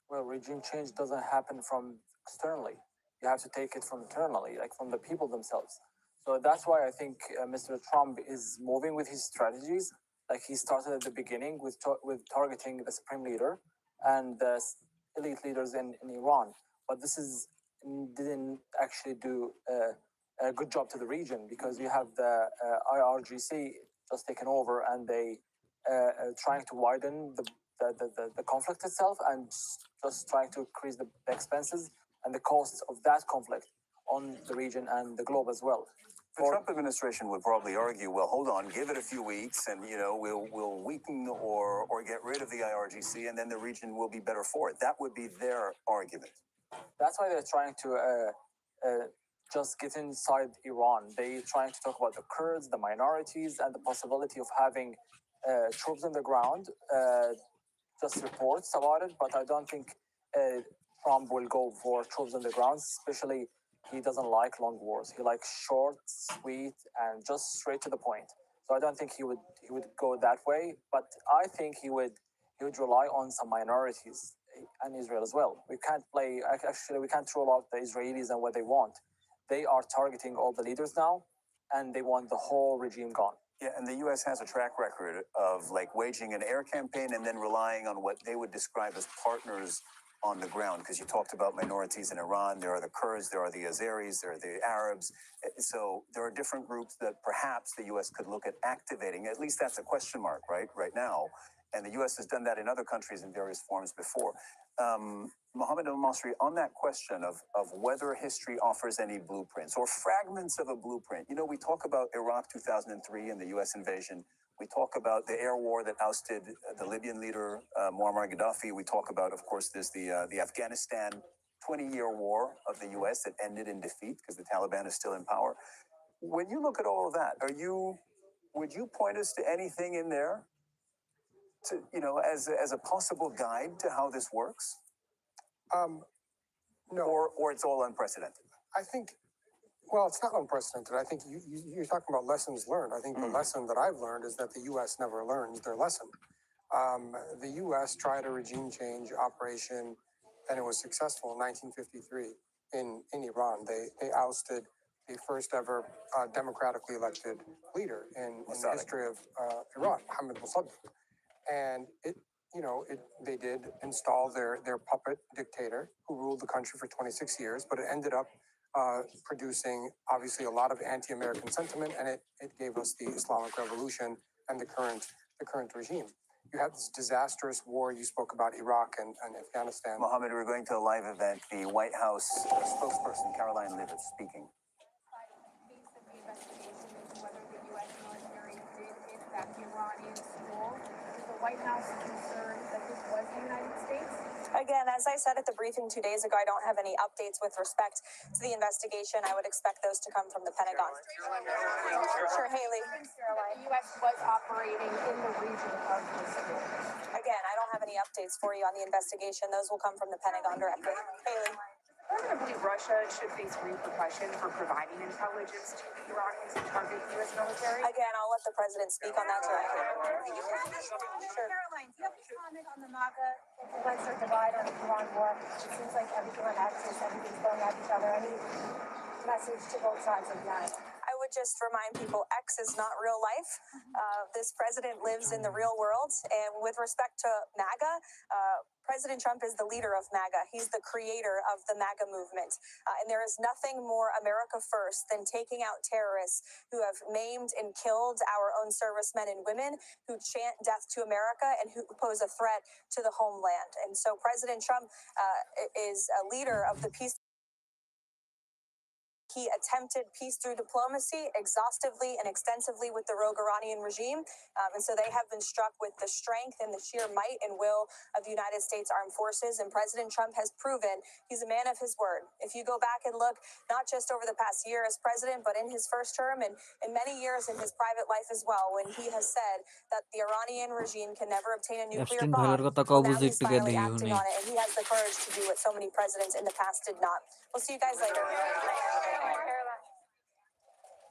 Well, regime change doesn't happen from externally. You have to take it from internally, like from the people themselves. So that's why I think Mr. Trump is moving with his strategies. Like he started at the beginning with targeting the supreme leader and the elite leaders in Iran. But this didn't actually do a good job to the region because you have the IRGC just taken over and they trying to widen the conflict itself and just trying to increase the expenses and the costs of that conflict on the region and the globe as well. The Trump administration would probably argue, well, hold on, give it a few weeks and, we'll weaken or get rid of the IRGC and then the region will be better for it. That would be their argument. That's why they're trying to just get inside Iran. They're trying to talk about the Kurds, the minorities, and the possibility of having troops on the ground. Just reports about it, but I don't think Trump will go for troops on the ground, especially he doesn't like long wars. He likes short, sweet, and just straight to the point. So I don't think he would go that way, but I think he would rely on some minorities and Israel as well. We can't throw out the Israelis and what they want. They are targeting all the leaders now, and they want the whole regime gone. Yeah, and the U.S. has a track record of waging an air campaign and then relying on what they would describe as partners on the ground. Because you talked about minorities in Iran. There are the Kurds, there are the Azeris, there are the Arabs. So there are different groups that perhaps the U.S. could look at activating. At least that's a question mark, right now. And the U.S. has done that in other countries in various forms before. Mohammed al-Masri, on that question of whether history offers any blueprints or fragments of a blueprint. We talk about Iraq 2003 and the U.S. invasion. We talk about the air war that ousted the Libyan leader, Muammar Gaddafi. We talk about, of course, there's the Afghanistan 20-year war of the U.S. that ended in defeat because the Taliban is still in power. When you look at all of that, would you point us to anything in there to, as a possible guide to how this works? No. Or it's all unprecedented? I think, well, it's not unprecedented. I think you're talking about lessons learned. I think the lesson that I've learned is that the U.S. never learns their lesson. The U.S. tried a regime change operation, and it was successful in 1953 in Iran. They ousted the first ever democratically elected leader in the history of Iran, Mohammad Mossadegh. And they did install their puppet dictator who ruled the country for 26 years, but it ended up producing obviously a lot of anti-American sentiment, and it gave us the Islamic Revolution and the current regime. You had this disastrous war. You spoke about Iraq and Afghanistan. Mohammed, we're going to a live event. The White House spokesperson, Caroline Leavitt, speaking. White House concerned that this was the United States? Again, as I said at the briefing 2 days ago, I don't have any updates with respect to the investigation. I would expect those to come from the Pentagon. Sure, Haley. The U.S. was operating in the region of the school. Again, I don't have any updates for you on the investigation. Those will come from the Pentagon directly. Haley. Presumably, Russia should face repercussion for providing intelligence to the Iraqis and target U.S. military? Again, I'll let the president speak on that directly. Sure. Caroline, do you have any comment on the MAGA influencer divide on the Iran war? It seems like everything on Axis, everything's going at each other. Any message to both sides of that? just remind people, X is not real life. This president lives in the real world. And with respect to MAGA, President Trump is the leader of MAGA. He's the creator of the MAGA movement. And there is nothing more America first than taking out terrorists who have maimed and killed our own servicemen and women, who chant death to America and who pose a threat to the homeland. And so President Trump is a leader of the peace. He attempted peace through diplomacy exhaustively and extensively with the rogue Iranian regime. And so they have been struck with the strength and the sheer might and will of the United States Armed Forces. And President Trump has proven he's a man of his word. If you go back and look, not just over the past year as president, but in his first term and in many years in his private life as well, when he has said that the Iranian regime can never obtain a nuclear Epstein bomb, ভাইয়ের কথা well, কবে now he's দেখতে finally দেখি acting শুনি on it. And he has the courage to do what so many presidents in the past did not. We'll see you guys later.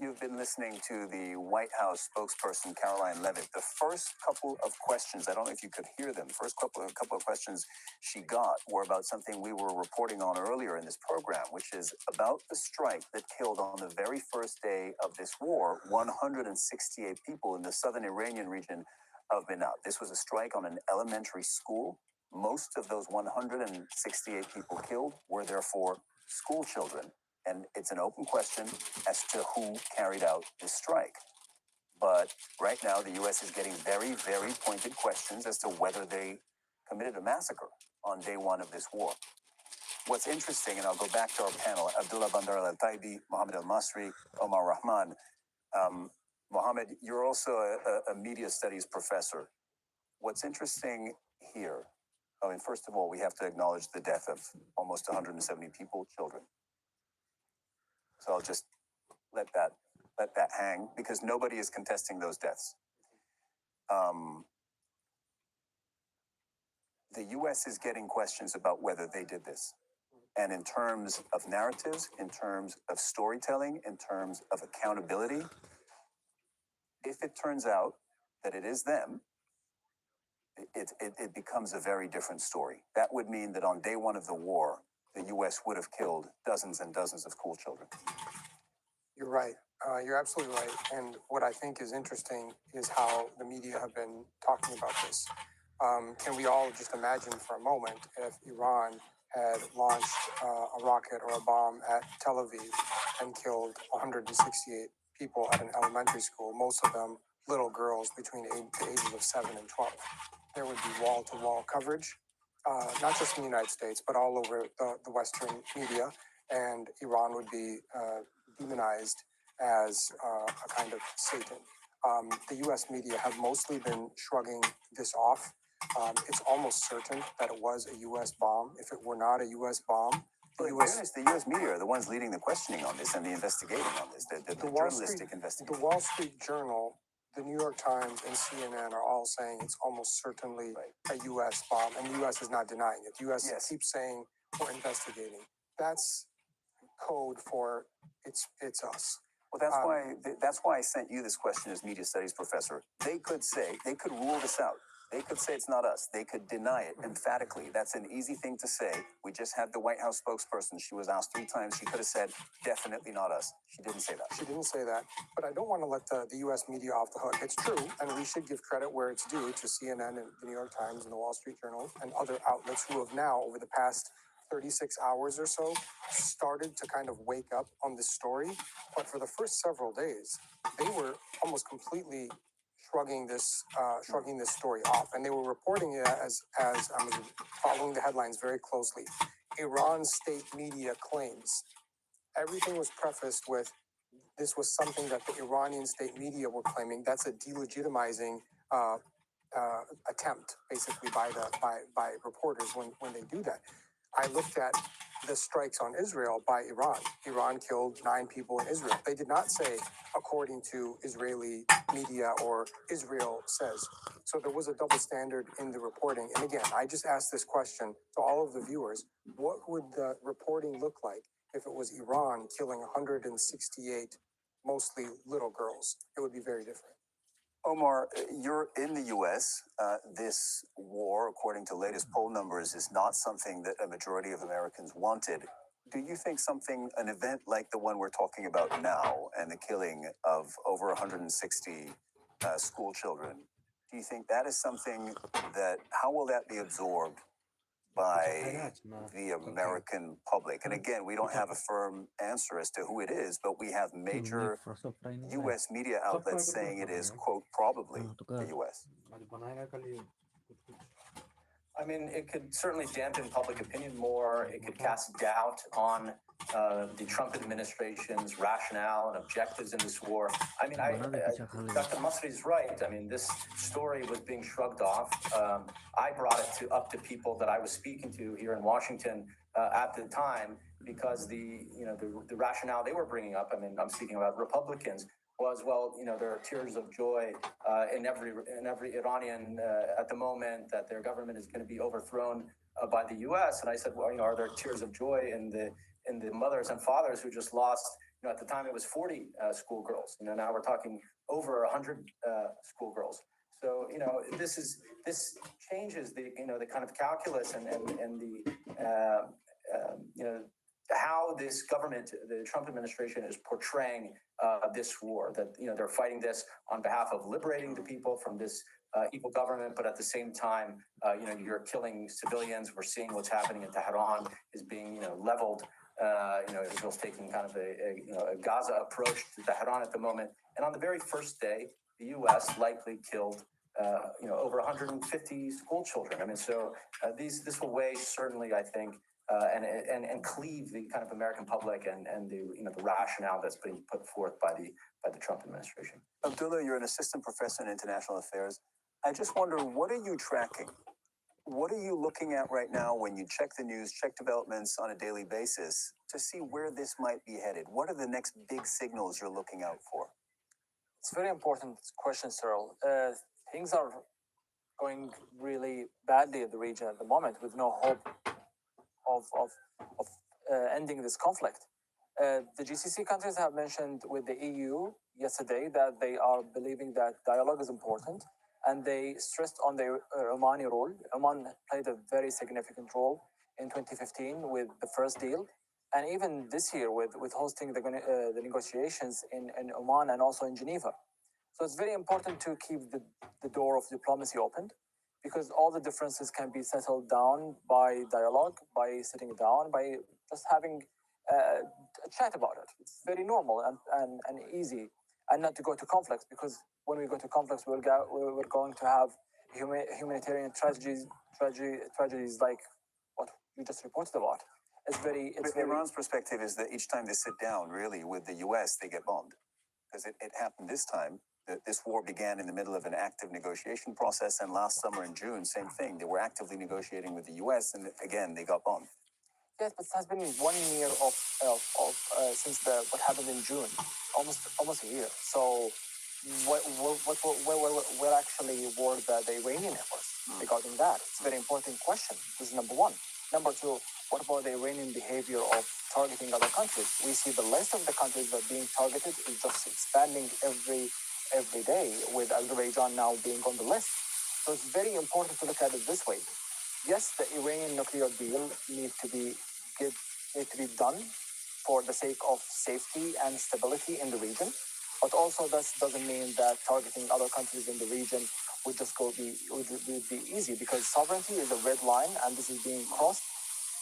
You've been listening to the White House spokesperson, Caroline Leavitt. The first couple of questions, I don't know if you could hear them, the first couple of questions she got were about something we were reporting on earlier in this program, which is about the strike that killed on the very first day of this war 168 people in the southern Iranian region of Banat. This was a strike on an elementary school. Most of those 168 people killed were therefore school children. And it's an open question as to who carried out this strike. But right now, the U.S. is getting very, very pointed questions as to whether they committed a massacre on day one of this war. What's interesting, and I'll go back to our panel, Abdullah Bandar al-Taibi, Mohammed al-Masri, Omar Rahman. Mohammed, you're also a media studies professor. What's interesting here, I mean, first of all, we have to acknowledge the death of almost 170 people, children. So I'll just let that hang because nobody is contesting those deaths. The U.S. is getting questions about whether they did this. And in terms of narratives, in terms of storytelling, in terms of accountability, if it turns out that it is them, it becomes a very different story. That would mean that on day one of the war, the U.S. would have killed dozens and dozens of school children. You're right. You're absolutely right. And what I think is interesting is how the media have been talking about this. Can we all just imagine for a moment if Iran had launched a rocket or a bomb at Tel Aviv and killed 168 people at an elementary school, most of them little girls between the ages of 7 and 12. There would be wall-to-wall coverage, not just in the United States, but all over the Western media, and Iran would be demonized as a kind of Satan. The U.S. media have mostly been shrugging this off. It's almost certain that it was a U.S. bomb. If it were not a U.S. bomb, the U.S. media are the ones leading the questioning on this and the investigating on this, the journalistic investigation. The Wall Street Journal, the New York Times, and CNN are all saying it's almost certainly a U.S. bomb, and the U.S. is not denying it. The U.S. keeps saying we're investigating. That's code for it's us. Well, that's why I sent you this question as media studies professor. They could rule this out. They could say it's not us. They could deny it emphatically. That's an easy thing to say. We just had the White House spokesperson. She was asked 3 times. She could have said, definitely not us. She didn't say that. She didn't say that. But I don't want to let the U.S. media off the hook. It's true, and we should give credit where it's due to CNN and the New York Times and the Wall Street Journal and other outlets who have now, over the past 36 hours or so, started to kind of wake up on this story. But for the first several days, they were almost completely shrugging this story off, and they were reporting it as I was following the headlines very closely. Iran's state media claims. Everything was prefaced with this was something that the Iranian state media were claiming. That's a delegitimizing attempt, basically, by reporters when they do that. I looked at the strikes on Israel by Iran. Iran killed 9 people in Israel. They did not say, according to Israeli media or Israel says. So there was a double standard in the reporting. And again, I just asked this question to all of the viewers. What would the reporting look like if it was Iran killing 168, mostly little girls? It would be very different. Omar, you're in the U.S. This war, according to latest poll numbers, is not something that a majority of Americans wanted. Do you think an event like the one we're talking about now and the killing of over 160 school children, do you think that is something how will that be absorbed by the American public? And again, we don't have a firm answer as to who it is, but we have major U.S. media outlets saying it is, quote, probably the U.S. I mean, it could certainly dampen public opinion more. It could cast doubt on the Trump administration's rationale and objectives in this war. I mean, Dr. Masri is right. I mean, this story was being shrugged off. I brought it up to people that I was speaking to here in Washington at the time because the rationale they were bringing up. I mean, I'm speaking about Republicans. Was there are tears of joy in every Iranian at the moment that their government is going to be overthrown by the U.S. And I said, well, are there tears of joy in the mothers and fathers who just lost? At the time it was 40 schoolgirls. Now we're talking over 100 schoolgirls. So this changes the the kind of calculus and the how this government, the Trump administration, is portraying this war. That they're fighting this on behalf of liberating the people from this evil government, but at the same time, you're killing civilians. We're seeing what's happening in Tehran is being leveled. Israel's taking kind of a Gaza approach to Tehran at the moment. And on the very first day, the U.S. likely killed over 150 school children. I mean, so this will weigh certainly, I think. And cleave the kind of American public and the rationale that's being put forth by the Trump administration. Abdullah, you're an assistant professor in international affairs. I just wonder, what are you tracking? What are you looking at right now when you check the news, check developments on a daily basis to see where this might be headed? What are the next big signals you're looking out for? It's a very important question, Cyril. Things are going really badly in the region at the moment with no hope of ending this conflict. The GCC countries have mentioned with the EU yesterday that they are believing that dialogue is important, and they stressed on the Omani role. Oman played a very significant role in 2015 with the first deal, and even this year with hosting the negotiations in Oman and also in Geneva. So it's very important to keep the door of diplomacy open, because all the differences can be settled down by dialogue, by sitting down, by just having a chat about it. It's very normal and easy, and not to go to conflicts, because when we go to conflicts, we're going to have humanitarian tragedies like what you just reported about. Iran's perspective is that each time they sit down, really, with the U.S., they get bombed. Because it happened this time. This war began in the middle of an active negotiation process, and last summer in June, same thing. They were actively negotiating with the U.S., and again, they got bombed. Yes, but it has been 1 year since what happened in June, almost a year. So, where actually were the Iranian efforts regarding that? It's a very important question. This is number one. Number two, what about the Iranian behavior of targeting other countries? We see the list of the countries that are being targeted is just expanding every day, with Azerbaijan now being on the list. So it's very important to look at it this way. Yes, the Iranian nuclear deal need to be done for the sake of safety and stability in the region, but also this doesn't mean that targeting other countries in the region would be easy, because sovereignty is a red line, and this is being crossed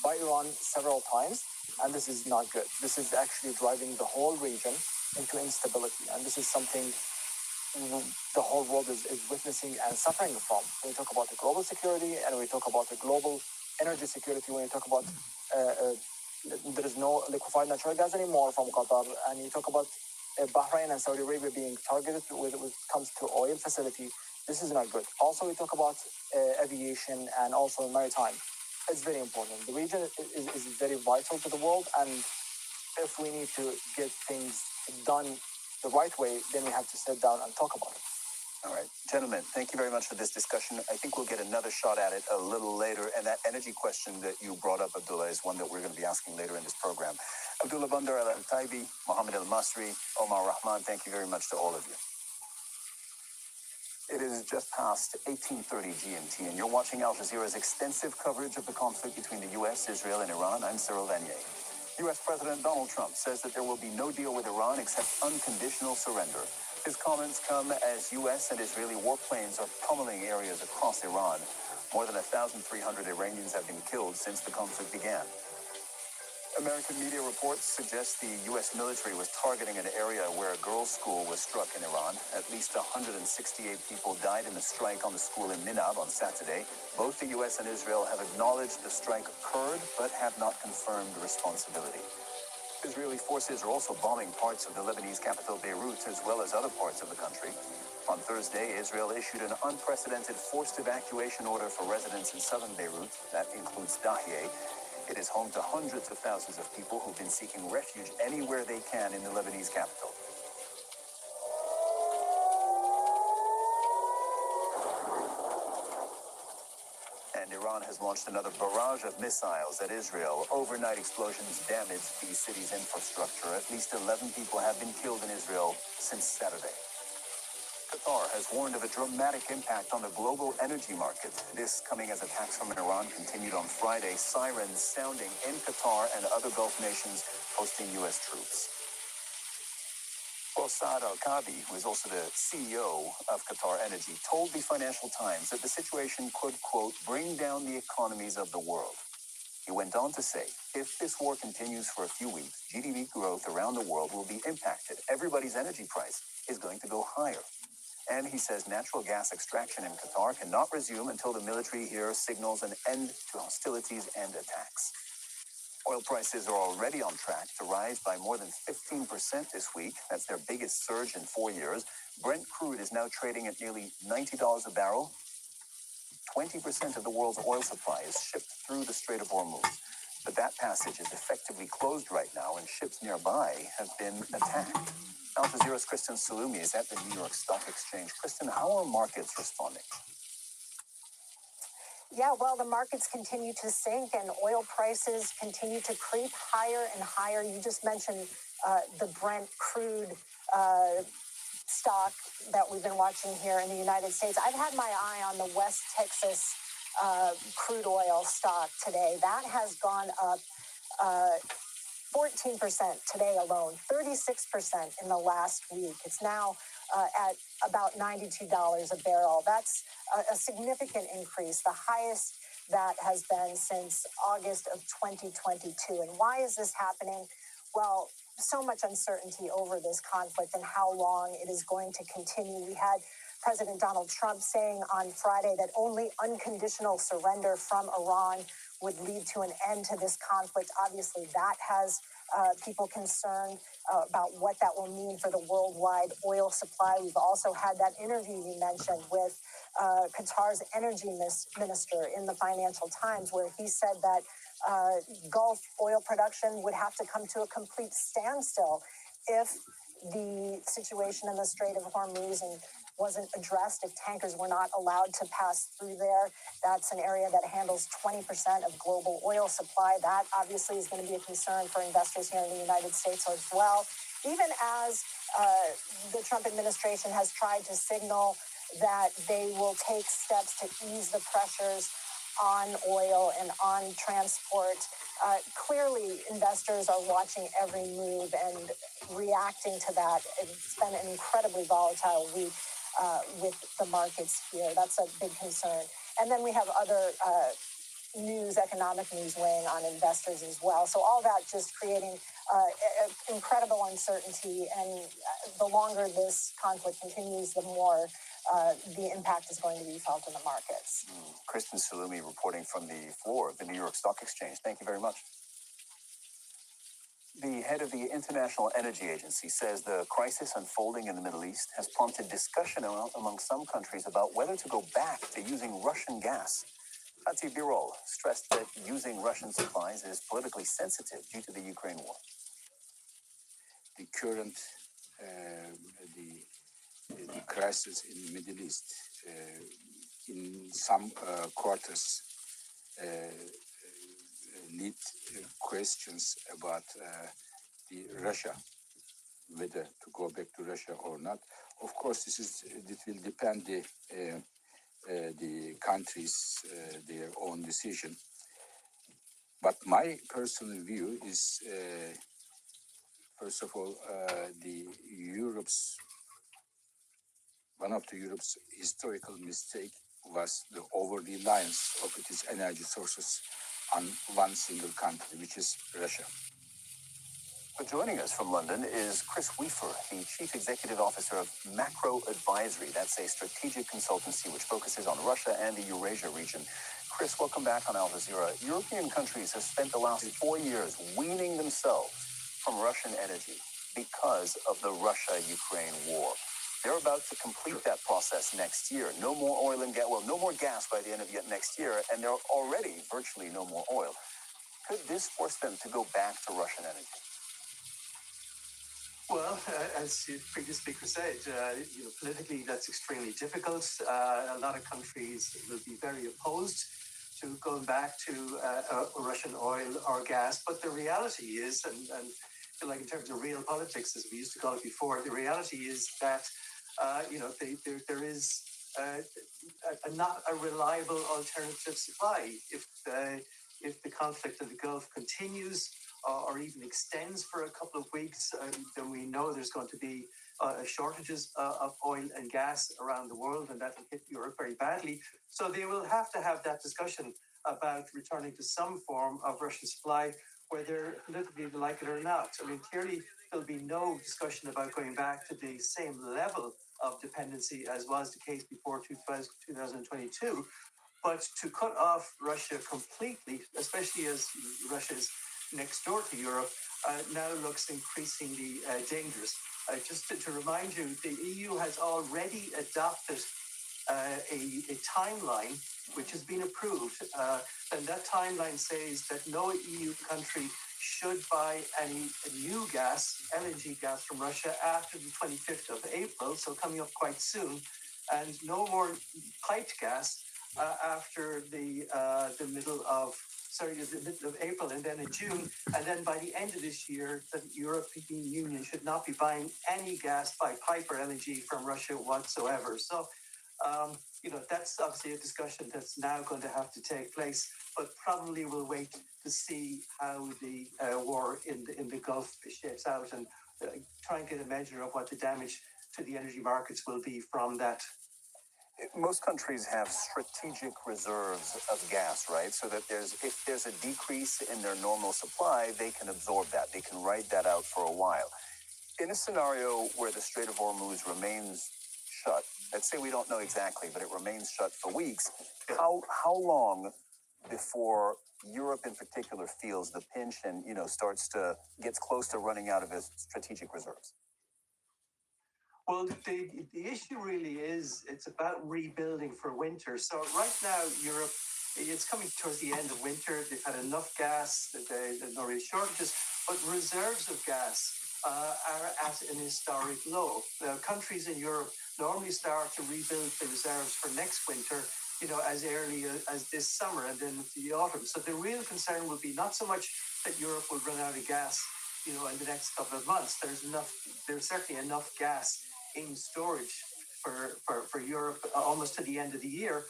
by Iran several times, and this is not good. This is actually driving the whole region into instability, and this is something the whole world is witnessing and suffering from. When we talk about the global security, and we talk about the global energy security, when we talk about there is no liquefied natural gas anymore from Qatar, and you talk about Bahrain and Saudi Arabia being targeted when it comes to oil facility, this is not good. Also, we talk about aviation and also maritime. It's very important. The region is very vital to the world, and if we need to get things done the right way, then we have to sit down and talk about it. All right, gentlemen, thank you very much for this discussion. I think we'll get another shot at it a little later, and that energy question that you brought up, Abdullah, is one that we're going to be asking later in this program. Abdullah Bandar Al-Taibi, Mohammed Al-Masri, Omar Rahman, thank you very much to all of you. It is just past 18:30 GMT, and you're watching Al Jazeera's extensive coverage of the conflict between the U.S., Israel, and Iran. I'm Cyril Vanier. U.S. President Donald Trump says that there will be no deal with Iran except unconditional surrender. His comments come as U.S. and Israeli warplanes are pummeling areas across Iran. More than 1,300 Iranians have been killed since the conflict began. American media reports suggest the U.S. military was targeting an area where a girls' school was struck in Iran. At least 168 people died in the strike on the school in Ninab on Saturday. Both the U.S. and Israel have acknowledged the strike occurred, but have not confirmed responsibility. Israeli forces are also bombing parts of the Lebanese capital Beirut, as well as other parts of the country. On Thursday, Israel issued an unprecedented forced evacuation order for residents in southern Beirut. That includes Dahieh. It is home to hundreds of thousands of people who've been seeking refuge anywhere they can in the Lebanese capital. And Iran has launched another barrage of missiles at Israel. Overnight explosions damaged the city's infrastructure. At least 11 people have been killed in Israel since Saturday. Qatar has warned of a dramatic impact on the global energy market. This coming as attacks from Iran continued on Friday, sirens sounding in Qatar and other Gulf nations hosting U.S. troops. Well, Saad Al-Kaabi, who is also the CEO of Qatar Energy, told the Financial Times that the situation could, quote, bring down the economies of the world. He went on to say, if this war continues for a few weeks, GDP growth around the world will be impacted. Everybody's energy price is going to go higher. And he says natural gas extraction in Qatar cannot resume until the military here signals an end to hostilities and attacks. Oil prices are already on track to rise by more than 15% this week. That's their biggest surge in 4 years. Brent crude is now trading at nearly $90 a barrel. 20% of the world's oil supply is shipped through the Strait of Hormuz. But that passage is effectively closed right now, and ships nearby have been attacked. Al Jazeera's Kristen Salumi is at the New York Stock Exchange. Kristen, how are markets responding? Yeah, well, the markets continue to sink and oil prices continue to creep higher and higher. You just mentioned the Brent crude stock that we've been watching here in the United States. I've had my eye on the West Texas crude oil stock today. That has gone up 14% today alone, 36% in the last week. It's now at about $92 a barrel. That's a significant increase, the highest that has been since August of 2022. And why is this happening? Well, so much uncertainty over this conflict and how long it is going to continue. We had President Donald Trump saying on Friday that only unconditional surrender from Iran would lead to an end to this conflict. Obviously, that has people concerned about what that will mean for the worldwide oil supply. We've also had that interview you mentioned with Qatar's energy minister in the Financial Times, where he said that Gulf oil production would have to come to a complete standstill if the situation in the Strait of Hormuz wasn't addressed, if tankers were not allowed to pass through there. That's an area that handles 20% of global oil supply. That obviously is going to be a concern for investors here in the United States as well. Even as the Trump administration has tried to signal that they will take steps to ease the pressures on oil and on transport. Clearly, investors are watching every move and reacting to that. It's been an incredibly volatile week with the markets here. That's a big concern. And then we have other economic news weighing on investors as well. So all that just creating incredible uncertainty. And the longer this conflict continues, the more the impact is going to be felt in the markets. Kristen Salumi reporting from the floor of the New York Stock Exchange. Thank you very much. The head of the International Energy Agency says the crisis unfolding in the Middle East has prompted discussion among some countries about whether to go back to using Russian gas. Fatih Birol stressed that using Russian supplies is politically sensitive due to the Ukraine war. The current the crisis in the Middle East, in some quarters, lead questions about the Russia, whether to go back to Russia or not. Of course, it will depend the countries their own decision. But my personal view is, first of all, the Europe's one of the Europe's historical mistake was the over-reliance of its energy sources on one single country, which is Russia. But joining us from London is Chris Weafer, the Chief Executive Officer of Macro Advisory. That's a strategic consultancy which focuses on Russia and the Eurasia region. Chris, welcome back on Al Jazeera. European countries have spent the last 4 years weaning themselves from Russian energy because of the Russia-Ukraine war. They're about to complete that process next year. No more oil and gas, well, no more gas by the end of yet next year, and there are already virtually no more oil. Could this force them to go back to Russian energy? Well, as the previous speaker said, politically that's extremely difficult. A lot of countries will be very opposed to going back to Russian oil or gas. But the reality is, and like in terms of real politics, as we used to call it before, the reality is that there is not a reliable alternative supply. If the conflict in the Gulf continues or even extends for a couple of weeks, then we know there's going to be shortages of oil and gas around the world, and that will hit Europe very badly. So they will have to have that discussion about returning to some form of Russian supply, whether politically they like it or not. I mean, clearly there'll be no discussion about going back to the same level of dependency as was the case before 2022. But to cut off Russia completely, especially as Russia is next door to Europe, now looks increasingly dangerous. Just to remind you, the EU has already adopted a timeline which has been approved, and that timeline says that no EU country should buy any new gas, LNG gas from Russia after the 25th of April, so coming up quite soon, and no more piped gas after the middle of April, and then in June, and then by the end of this year, the European Union should not be buying any gas by pipe or LNG from Russia whatsoever. So, that's obviously a discussion that's now going to have to take place, but probably we'll wait to see how the war in the Gulf shapes out and try and get a measure of what the damage to the energy markets will be from that. Most countries have strategic reserves of gas, right? So that if there's a decrease in their normal supply, they can absorb that. They can ride that out for a while. In a scenario where the Strait of Hormuz remains shut, let's say we don't know exactly, but it remains shut for weeks, how long before Europe in particular feels the pinch and, gets close to running out of its strategic reserves? Well, the issue really is it's about rebuilding for winter. So right now, Europe, it's coming towards the end of winter. They've had enough gas. There's no real shortages, but reserves of gas are at an historic low. Countries in Europe normally start to rebuild the reserves for next winter, as early as this summer and then the autumn. So the real concern will be not so much that Europe will run out of gas, in the next couple of months. There's certainly enough gas in storage for Europe almost to the end of the year.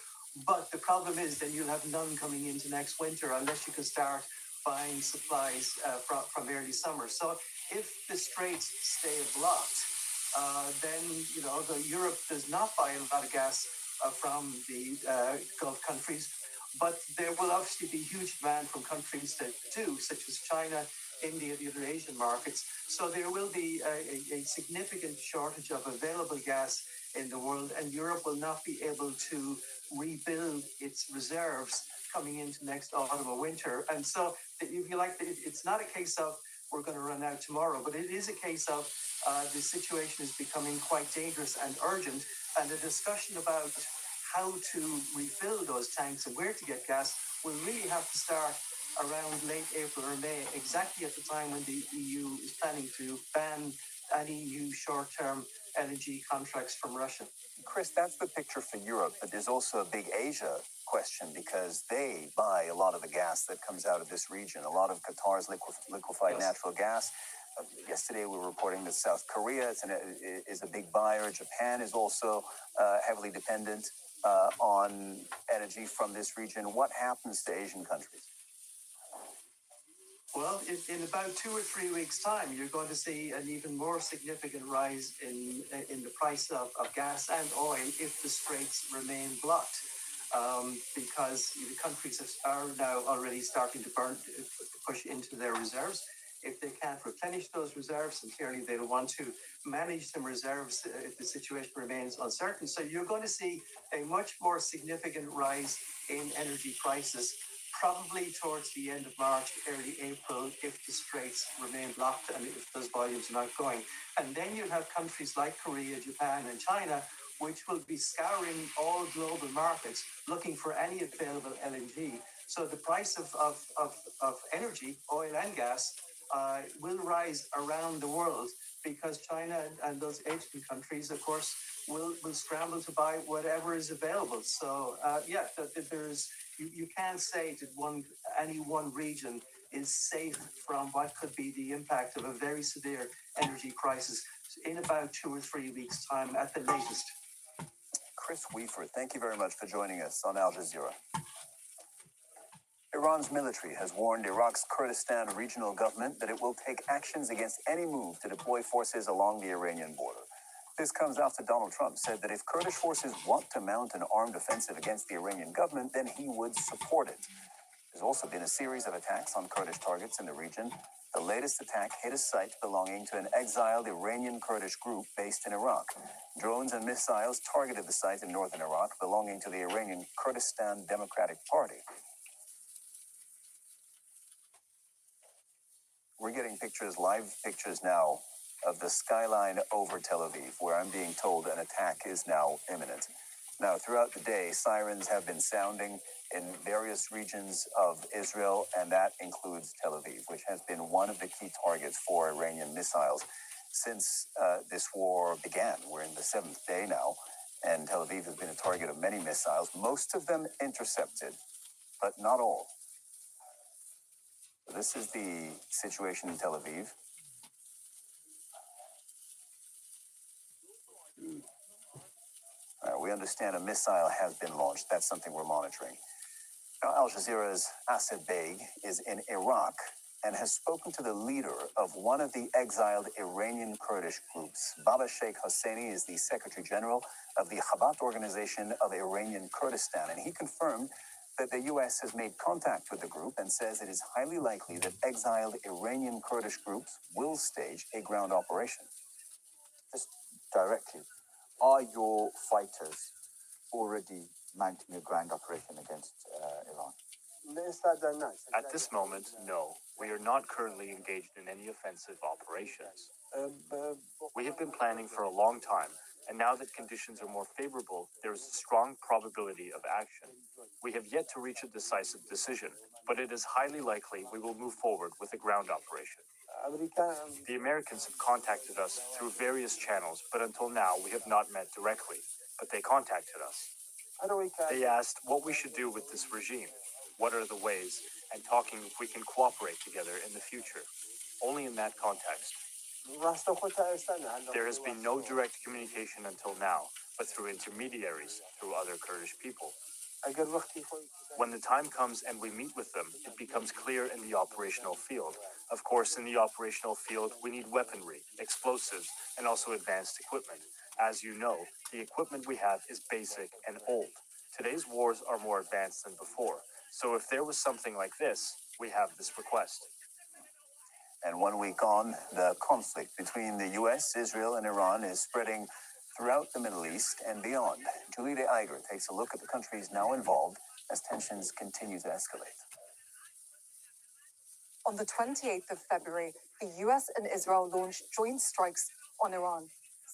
But the problem is then you'll have none coming into next winter unless you can start buying supplies from early summer. So if the straits stay blocked, then, Europe does not buy a lot of gas from the Gulf countries. But there will obviously be huge demand from countries that do, such as China, India, the other Asian markets. So there will be a significant shortage of available gas in the world, and Europe will not be able to rebuild its reserves coming into next autumn or winter. And so, if you like, it's not a case of we're going to run out tomorrow, but it is a case of the situation is becoming quite dangerous and urgent, and the discussion about how to refill those tanks and where to get gas will really have to start around late April or May, exactly at the time when the EU is planning to ban any new short-term LNG contracts from Russia. Chris, that's the picture for Europe, but there's also a big Asia question because they buy a lot of the gas that comes out of this region, a lot of Qatar's liquefied natural gas. Yesterday, we were reporting that South Korea is a big buyer. Japan is also heavily dependent on energy from this region. What happens to Asian countries? Well, in about 2 or 3 weeks' time, you're going to see an even more significant rise in the price of gas and oil if the straits remain blocked. Because the countries are now already starting to push into their reserves. If they can't replenish those reserves, and clearly they'll want to manage them reserves if the situation remains uncertain. So you're going to see a much more significant rise in energy prices, probably towards the end of March, early April, if the straits remain blocked and if those volumes are not going. And then you'll have countries like Korea, Japan, and China, which will be scouring all global markets looking for any available LNG. So the price of energy, oil and gas, will rise around the world because China and those Asian countries, of course, will scramble to buy whatever is available. So you can't say that any one region is safe from what could be the impact of a very severe energy crisis in about 2 or 3 weeks' time at the latest. Chris Weaver, thank you very much for joining us on Al Jazeera. Iran's military has warned Iraq's Kurdistan regional government that it will take actions against any move to deploy forces along the Iranian border. This comes after Donald Trump said that if Kurdish forces want to mount an armed offensive against the Iranian government, then he would support it. There's also been a series of attacks on Kurdish targets in the region. The latest attack hit a site belonging to an exiled Iranian Kurdish group based in Iraq. Drones and missiles targeted the site in northern Iraq belonging to the Iranian Kurdistan Democratic Party. We're getting live pictures now of the skyline over Tel Aviv, where I'm being told an attack is now imminent. Now, throughout the day, sirens have been sounding in various regions of Israel, and that includes Tel Aviv, which has been one of the key targets for Iranian missiles since this war began. We're in the 7th day now, and Tel Aviv has been a target of many missiles, most of them intercepted, but not all. This is the situation in Tel Aviv. We understand a missile has been launched. That's something we're monitoring. Now, Al Jazeera's Asad Beg is in Iraq and has spoken to the leader of one of the exiled Iranian Kurdish groups. Baba Sheikh Hosseini is the Secretary General of the Chabad Organization of Iranian Kurdistan, and he confirmed that the U.S. has made contact with the group and says it is highly likely that exiled Iranian Kurdish groups will stage a ground operation. Just directly, are your fighters already mounting a ground operation against Iran? At this moment, no. We are not currently engaged in any offensive operations. We have been planning for a long time, and now that conditions are more favorable, there is a strong probability of action. We have yet to reach a decisive decision, but it is highly likely we will move forward with a ground operation. The Americans have contacted us through various channels, but until now we have not met directly. But they contacted us. They asked what we should do with this regime, what are the ways, and talking if we can cooperate together in the future. Only in that context. There has been no direct communication until now, but through intermediaries, through other Kurdish people. When the time comes and we meet with them, it becomes clear in the operational field. Of course, in the operational field, we need weaponry, explosives, and also advanced equipment. As you know, the equipment we have is basic and old. Today's wars are more advanced than before. So if there was something like this, we have this request. And 1 week on, the conflict between the U.S., Israel, and Iran is spreading throughout the Middle East and beyond. Julie Eiger takes a look at the countries now involved as tensions continue to escalate. On the 28th of February, the US and Israel launched joint strikes on Iran.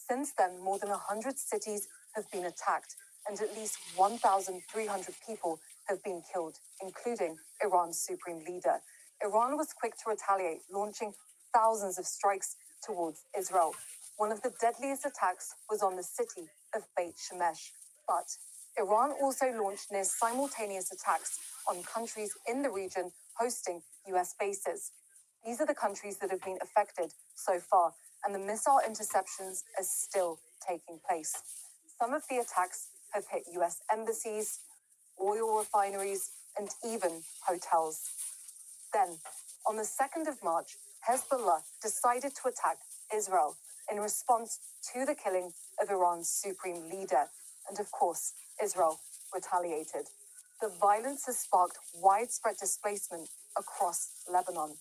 Since then, more than 100 cities have been attacked, and at least 1,300 people have been killed, including Iran's supreme leader. Iran was quick to retaliate, launching thousands of strikes towards Israel. One of the deadliest attacks was on the city of Beit Shemesh. But Iran also launched near simultaneous attacks on countries in the region hosting US bases. These are the countries that have been affected so far, and the missile interceptions are still taking place. Some of the attacks have hit US embassies, oil refineries, and even hotels. Then, On the 2nd of March, Hezbollah decided to attack Israel in response to the killing of Iran's supreme leader. And of course, Israel retaliated. The violence has sparked widespread displacement across Lebanon.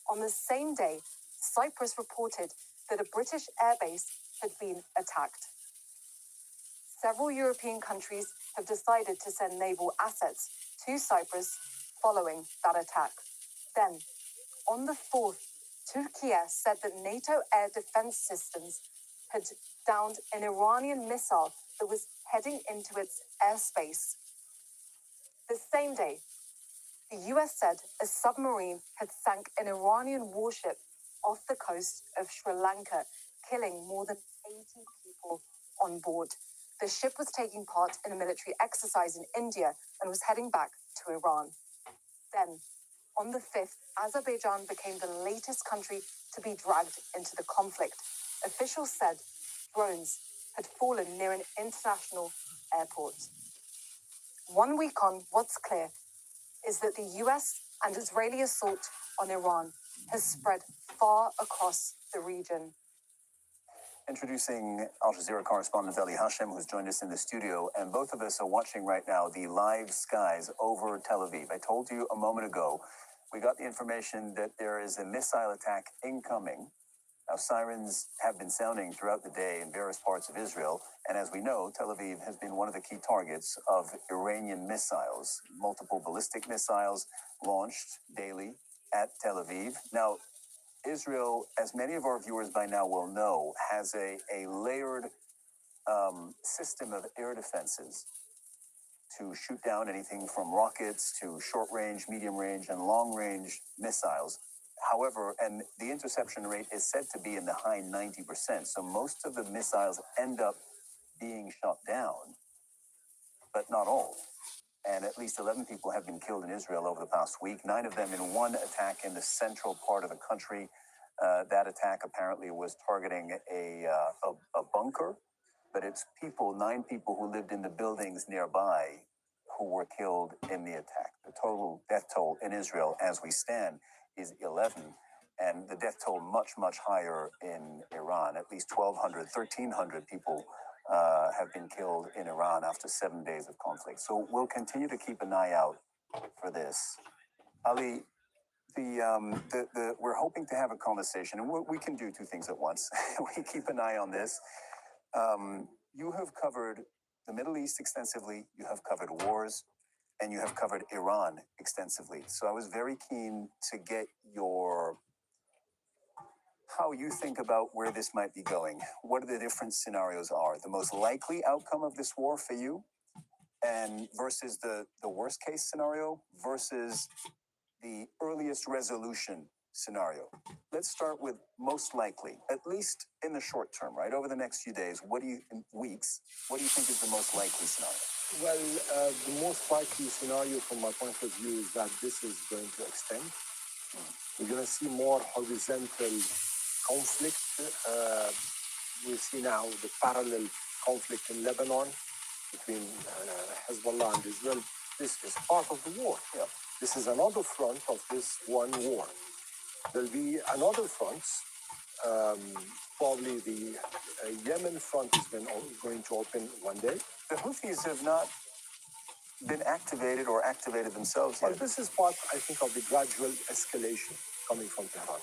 On the same day, Cyprus reported that a British airbase had been attacked. Several European countries have decided to send naval assets to Cyprus following that attack. Then, on the 4th, Turkey said that NATO air defense systems had downed an Iranian missile that was heading into its airspace. The same day, the US said a submarine had sank an Iranian warship off the coast of Sri Lanka, killing more than 80 people on board. The ship was taking part in a military exercise in India and was heading back to Iran. Then, on the 5th, Azerbaijan became the latest country to be dragged into the conflict. Officials said drones had fallen near an international airport. 1 week on, what's clear is that the US and Israeli assault on Iran has spread far across the region. Introducing Al Jazeera correspondent Ali Hashem, who's joined us in the studio, and both of us are watching right now the live skies over Tel Aviv. I told you a moment ago, we got the information that there is a missile attack incoming. Now, sirens have been sounding throughout the day in various parts of Israel, and as we know, Tel Aviv has been one of the key targets of Iranian missiles. Multiple ballistic missiles launched daily at Tel Aviv. Now, Israel, as many of our viewers by now will know, has a layered system of air defenses to shoot down anything from rockets to short-range, medium-range, and long-range missiles. However, and the interception rate is said to be in the high 90%, so most of the missiles end up being shot down, but not all. And at least 11 people have been killed in Israel over the past week, 9 of them in one attack in the central part of the country. That attack apparently was targeting a bunker, but it's 9 people who lived in the buildings nearby who were killed in the attack. The total death toll in Israel as we stand is 11, and the death toll much, much higher in Iran. At least 1,200, 1,300 people have been killed in Iran after 7 days of conflict. So we'll continue to keep an eye out for this. Ali, we're hoping to have a conversation, and we can do 2 things at once. We keep an eye on this. You have covered the Middle East extensively, you have covered wars, and you have covered Iran extensively. So I was very keen to get how you think about where this might be going. What the different scenarios are, the most likely outcome of this war for you, and versus the worst case scenario versus the earliest resolution scenario. Let's start with most likely, at least in the short term, right? Over the next few days, weeks, what do you think is the most likely scenario? Well, the most likely scenario from my point of view is that this is going to extend. We're going to see more horizontal conflict. We see now the parallel conflict in Lebanon between Hezbollah and Israel. This is part of the war. Yeah. This is another front of this one war. There'll be another front. Probably the Yemen front is going to open one day. The Houthis have not been activated or activated themselves yet. Well, this is part, I think, of the gradual escalation coming from Tehran.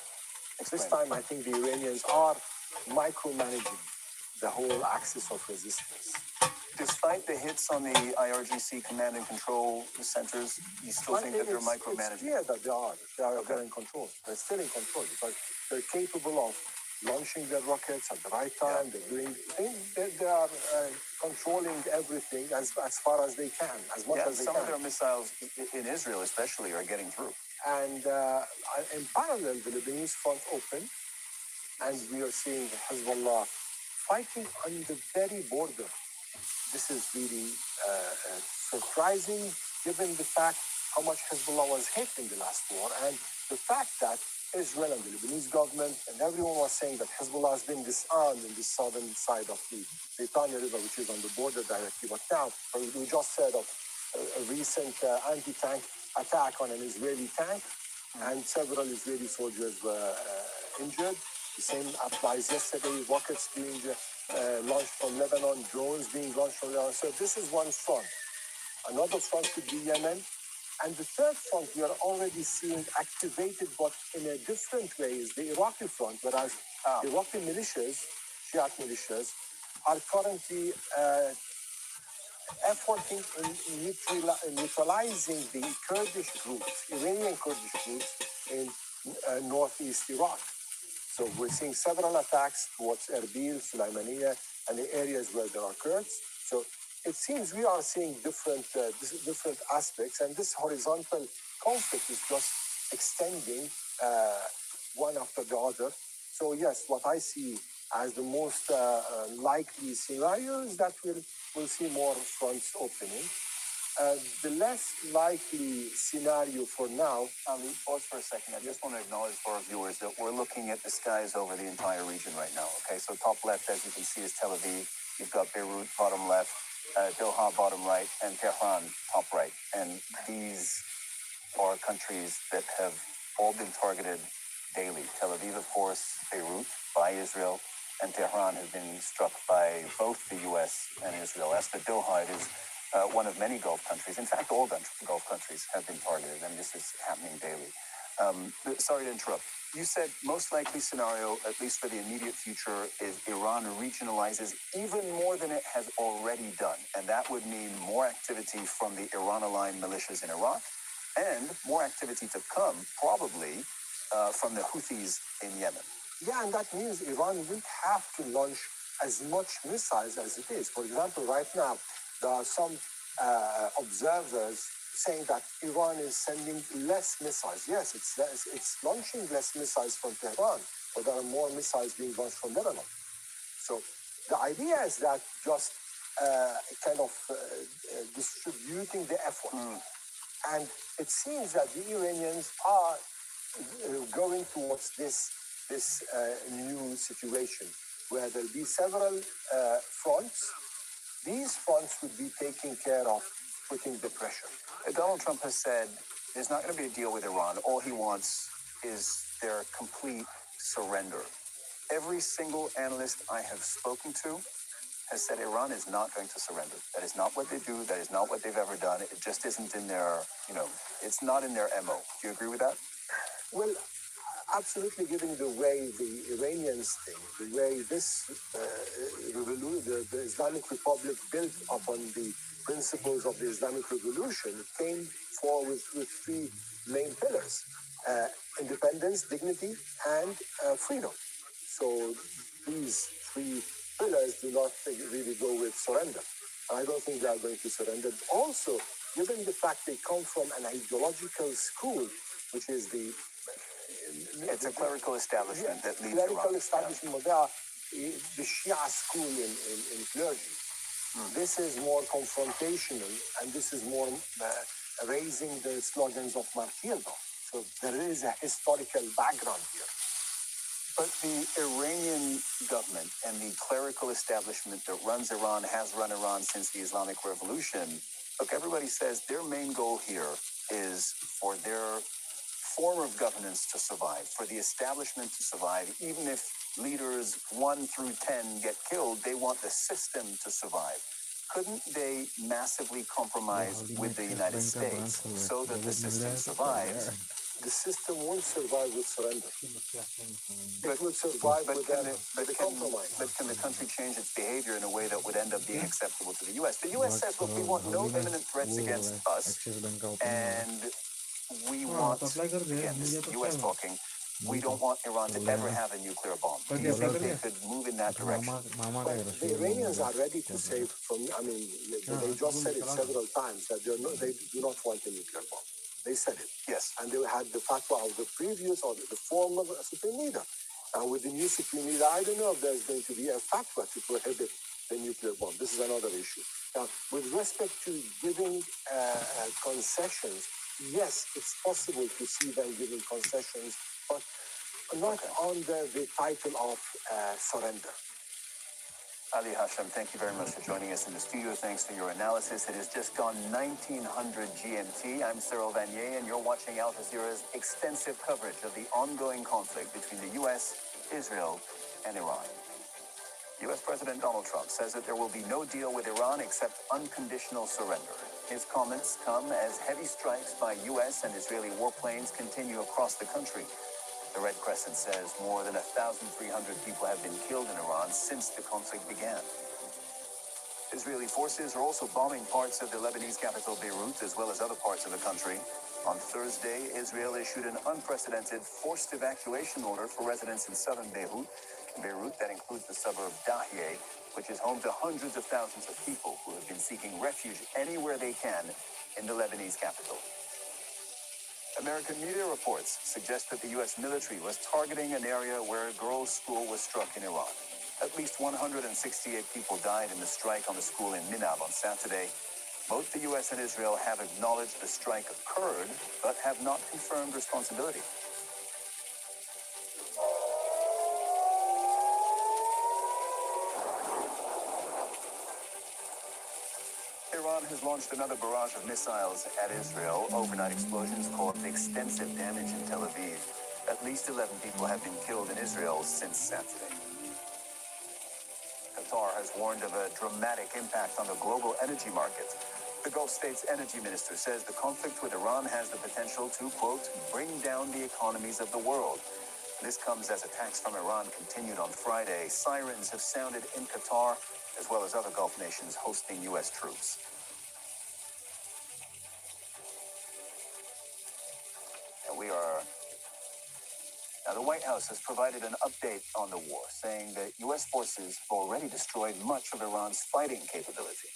This time, I think the Iranians are micromanaging the whole axis of resistance. Despite the hits on the IRGC command and control centers, you still think that they're micromanaging? It's clear that they are. They're in control. They're still in control because they're capable of launching their rockets at the right time. Yeah. They are controlling everything as far as they can, as much as they can. Some of their missiles in Israel especially are getting through. And in parallel, the Lebanese front open, and we are seeing Hezbollah fighting on the very border. This is really surprising, given the fact how much Hezbollah was hit in the last war, and the fact that Israel and the Lebanese government and everyone was saying that Hezbollah has been disarmed in the southern side of the Litani River, which is on the border directly. But now, we just heard of a recent anti-tank attack on an Israeli tank. and several Israeli soldiers were injured. The same applies yesterday, rockets being launched from Lebanon, drones being launched from Lebanon. So this is one front. Another front could be Yemen. And the third front we are already seeing activated, but in a different way, is the Iraqi front, whereas Iraqi militias, Shiite militias, are currently efforting in neutralizing the Kurdish groups, Iranian Kurdish groups in northeast Iraq. So we're seeing several attacks towards Erbil, Sulaimaniya, and the areas where there are Kurds. So it seems we are seeing different aspects, and this horizontal conflict is just extending one after the other. So yes, what I see as the most likely scenario is that we'll see more fronts opening. The less likely scenario for now. Ali, pause for a second. I just want to acknowledge for our viewers that we're looking at the skies over the entire region right now. Okay, so top left, as you can see, is Tel Aviv. You've got Beirut, bottom left, Doha, bottom right, and Tehran, top right. And these are countries that have all been targeted daily. Tel Aviv, of course, Beirut by Israel, and Tehran has been struck by both the U.S. and Israel. As for Doha, it is one of many Gulf countries. In fact, all Gulf countries have been targeted, and this is happening daily. Sorry to interrupt. You said most likely scenario, at least for the immediate future, is Iran regionalizes even more than it has already done. And that would mean more activity from the Iran-aligned militias in Iraq, and more activity to come, probably, from the Houthis in Yemen. Yeah, and that means Iran will have to launch as much missiles as it is. For example, right now, there are some observers saying that Iran is sending less missiles. Yes, it's launching less missiles from Tehran, but there are more missiles being launched from Lebanon. So the idea is that just kind of distributing the effort. And it seems that the Iranians are going towards this new situation where there'll be several fronts. These fronts would be taking care of putting the pressure. Donald Trump has said there's not going to be a deal with Iran. All he wants is their complete surrender. Every single analyst I have spoken to has said Iran is not going to surrender. That is not what they do. That is not what they've ever done. It just isn't in their, it's not in their MO. Do you agree with that? Well, absolutely, given the way the Iranians think, the way this the Islamic Republic built upon the principles of the Islamic Revolution, came forward with three main pillars: independence, dignity, and freedom. So these three pillars do not really go with surrender. I don't think they are going to surrender. Also, given the fact they come from an ideological school, which is it's a clerical establishment that leads clerical Iran. establishment. They are the Shia school in clergy. This is more confrontational, and this is more raising the slogans of martyrdom. So there is a historical background here. But the Iranian government and the clerical establishment that runs Iran has run Iran since the Islamic Revolution. Look, everybody says their main goal here is for their form of governance to survive, for the establishment to survive. Even if leaders 1 through 10 get killed, they want the system to survive. Couldn't they massively compromise with the United States so that the system survives? The system won't survive with surrender. It will survive with the compromise. But can the country change its behavior in a way that would end up being acceptable to the U.S.? The U.S. says, look, we want no imminent threats against us, and we want, again, this is the U.S. talking, we don't want Iran to ever have a nuclear bomb. Do you think they could move in that direction? The Iranians are ready to save from, they just said it several times that they do not want a nuclear bomb. They said it. Yes. And they had the fatwa of the previous or the former Supreme Leader. And with the new Supreme Leader, I don't know if there's going to be a fatwa to prohibit the nuclear bomb. This is another issue. Now, with respect to giving concessions, yes, it's possible to see them giving concessions, but not under the title of surrender. Ali Hashem, thank you very much for joining us in the studio. Thanks for your analysis. It has just gone 1900 GMT. I'm Cyril Vanier, and you're watching Al Jazeera's extensive coverage of the ongoing conflict between the U.S., Israel, and Iran. U.S. President Donald Trump says that there will be no deal with Iran except unconditional surrender. His comments come as heavy strikes by U.S. and Israeli warplanes continue across the country. The Red Crescent says more than 1,300 people have been killed in Iran since the conflict began. Israeli forces are also bombing parts of the Lebanese capital Beirut as well as other parts of the country. On Thursday, Israel issued an unprecedented forced evacuation order for residents in southern Beirut. Beirut, that includes the suburb Dahieh, which is home to hundreds of thousands of people who have been seeking refuge anywhere they can in the Lebanese capital. American media reports suggest that the U.S. military was targeting an area where a girls' school was struck in Iran. At least 168 people died in the strike on the school in Minab on Saturday. Both the U.S. and Israel have acknowledged the strike occurred, but have not confirmed responsibility. Iran has launched another barrage of missiles at Israel. Overnight explosions caused extensive damage in Tel Aviv. At least 11 people have been killed in Israel since Saturday. Qatar has warned of a dramatic impact on the global energy market. The Gulf state's energy minister says the conflict with Iran has the potential to, quote, bring down the economies of the world. This comes as attacks from Iran continued on Friday. Sirens have sounded in Qatar, as well as other Gulf nations hosting U.S. troops. Now, the White House has provided an update on the war, saying that U.S. forces have already destroyed much of Iran's fighting capability.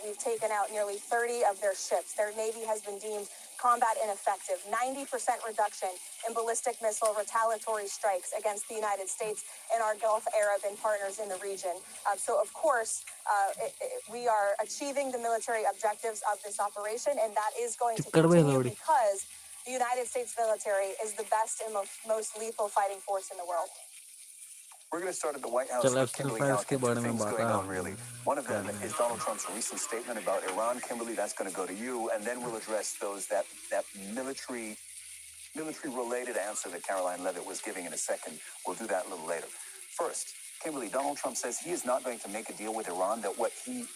We've taken out nearly 30 of their ships. Their Navy has been deemed combat ineffective. 90% reduction in ballistic missile retaliatory strikes against the United States and our Gulf Arab and partners in the region. So, of course, we are achieving the military objectives of this operation, and that is going to continue because the United States military is the best and most lethal fighting force in the world. We're going to start at the White House with Kimberly Halkin. Two things going on, really. One of them is Donald Trump's recent statement about Iran. Kimberly, that's going to go to you, and then we'll address that military-related answer that Caroline Levitt was giving in a second. We'll do that a little later. First, Kimberly, Donald Trump says he is not going to make a deal with Iran, that what he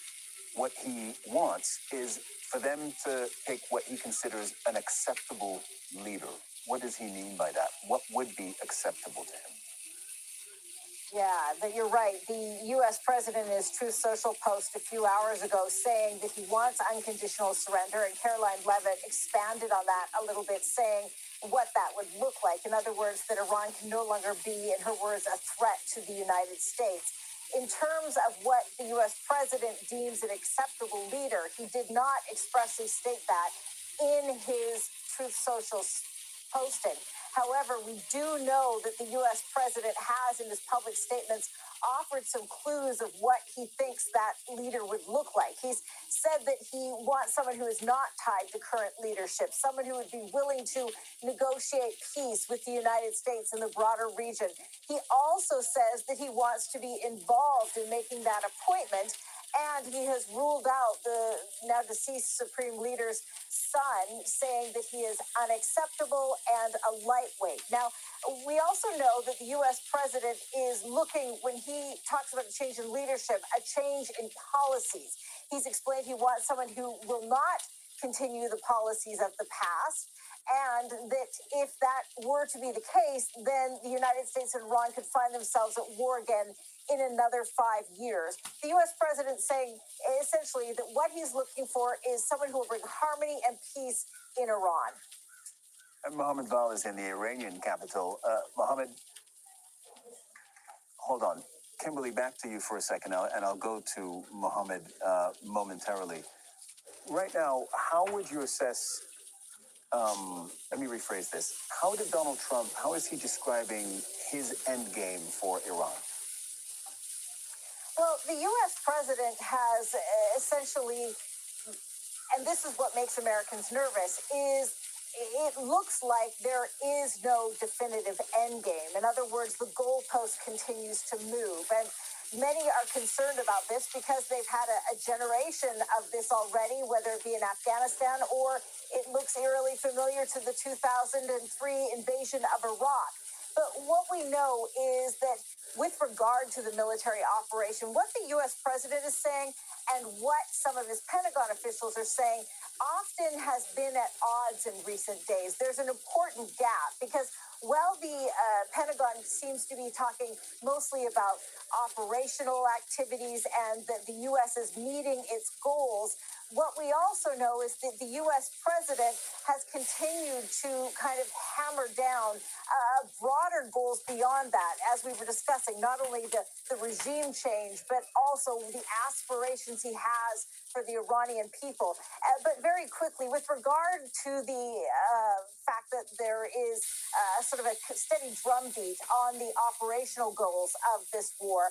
wants is for them to pick what he considers an acceptable leader. What does he mean by that? What would be acceptable to him? Yeah, that you're right. The U.S. president in his Truth Social post a few hours ago saying that he wants unconditional surrender, and Caroline Levitt expanded on that a little bit, saying what that would look like. In other words, that Iran can no longer be, in her words, a threat to the United States. In terms of what the U.S. president deems an acceptable leader, he did not expressly state that in his Truth Social posting. However, we do know that the U.S. president has, in his public statements, offered some clues of what he thinks that leader would look like. He's said that he wants someone who is not tied to current leadership, someone who would be willing to negotiate peace with the United States and the broader region. He also says that he wants to be involved in making that appointment, and he has ruled out the now deceased Supreme Leader's son, saying that he is unacceptable and a lightweight. Now, we also know that the U.S. president is looking, when he talks about a change in leadership, a change in policies. He's explained he wants someone who will not continue the policies of the past, and that if that were to be the case, then the United States and Iran could find themselves at war again in another 5 years. The U.S. president saying essentially that what he's looking for is someone who will bring harmony and peace in Iran. And Mohammed Val is in the Iranian capital. Mohammed, hold on. Kimberly, back to you for a second, and I'll go to Mohammed momentarily. Right now, how would you assess, let me rephrase this. How is he describing his end game for Iran? Well, the U.S. president has essentially, and this is what makes Americans nervous, is it looks like there is no definitive end game. In other words, the goalpost continues to move. And Many are concerned about this because they've had a generation of this already, whether it be in Afghanistan or it looks eerily familiar to the 2003 invasion of Iraq. But what we know is that with regard to the military operation, what the U.S. president is saying and what some of his Pentagon officials are saying often has been at odds in recent days. There's an important gap because while the Pentagon seems to be talking mostly about operational activities and that the U.S. is meeting its goals, what we also know is that the U.S. president has continued to kind of hammer down broader goals beyond that, as we were discussing, not only the regime change, but also the aspirations he has for the Iranian people. But very quickly, with regard to the fact that there is sort of a steady drumbeat on the operational goals of this war,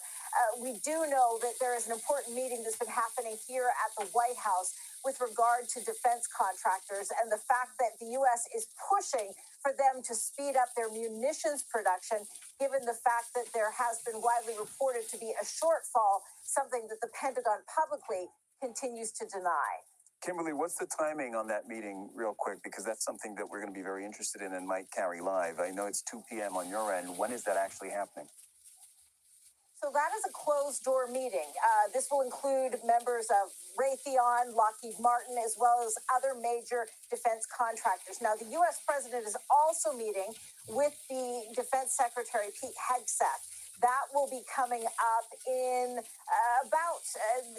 we do know that there is an important meeting that's been happening here at the White House with regard to defense contractors and the fact that the U.S. is pushing for them to speed up their munitions production, given the fact that there has been widely reported to be a shortfall, something that the Pentagon publicly continues to deny. Kimberly, what's the timing on that meeting, real quick? Because that's something that we're going to be very interested in and might carry live. I know it's 2 p.m. on your end. When is that actually happening? So that is a closed-door meeting. This will include members of Raytheon, Lockheed Martin, as well as other major defense contractors. Now, the U.S. president is also meeting with the Defense Secretary, Pete Hegseth. That will be coming up in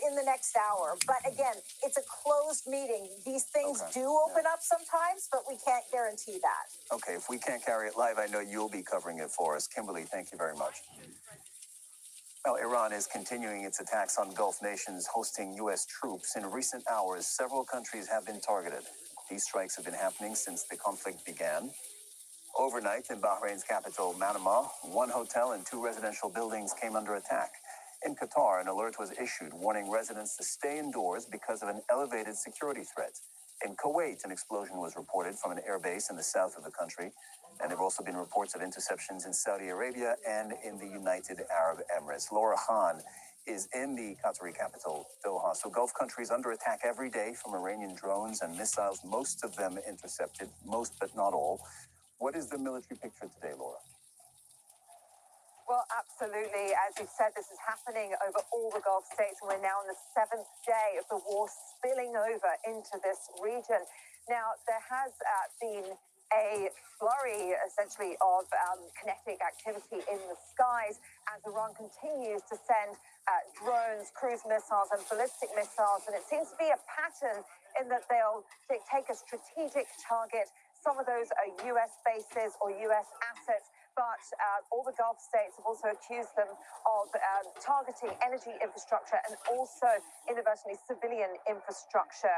in the next hour. But again, it's a closed meeting. These things do open up sometimes, but we can't guarantee that. Okay, if we can't carry it live, I know you'll be covering it for us. Kimberly, thank you very much. Well, Iran is continuing its attacks on Gulf nations hosting U.S. troops. In recent hours, several countries have been targeted. These strikes have been happening since the conflict began. Overnight in Bahrain's capital, Manama, one hotel and 2 residential buildings came under attack. In Qatar, an alert was issued warning residents to stay indoors because of an elevated security threat. In Kuwait, an explosion was reported from an airbase in the south of the country. And there have also been reports of interceptions in Saudi Arabia and in the United Arab Emirates. Laura Khan is in the Qatari capital, Doha. So Gulf countries under attack every day from Iranian drones and missiles, most of them intercepted, most but not all. What is the military picture today, Laura? Well, absolutely. As you said, this is happening over all the Gulf states, and we're now on the 7th day of the war spilling over into this region. Now, there has been a flurry, essentially, of kinetic activity in the skies as Iran continues to send drones, cruise missiles, and ballistic missiles. And it seems to be a pattern in that they'll take a strategic target. Some of those are U.S. bases or U.S. assets. But all the Gulf states have also accused them of targeting energy infrastructure and also inadvertently civilian infrastructure.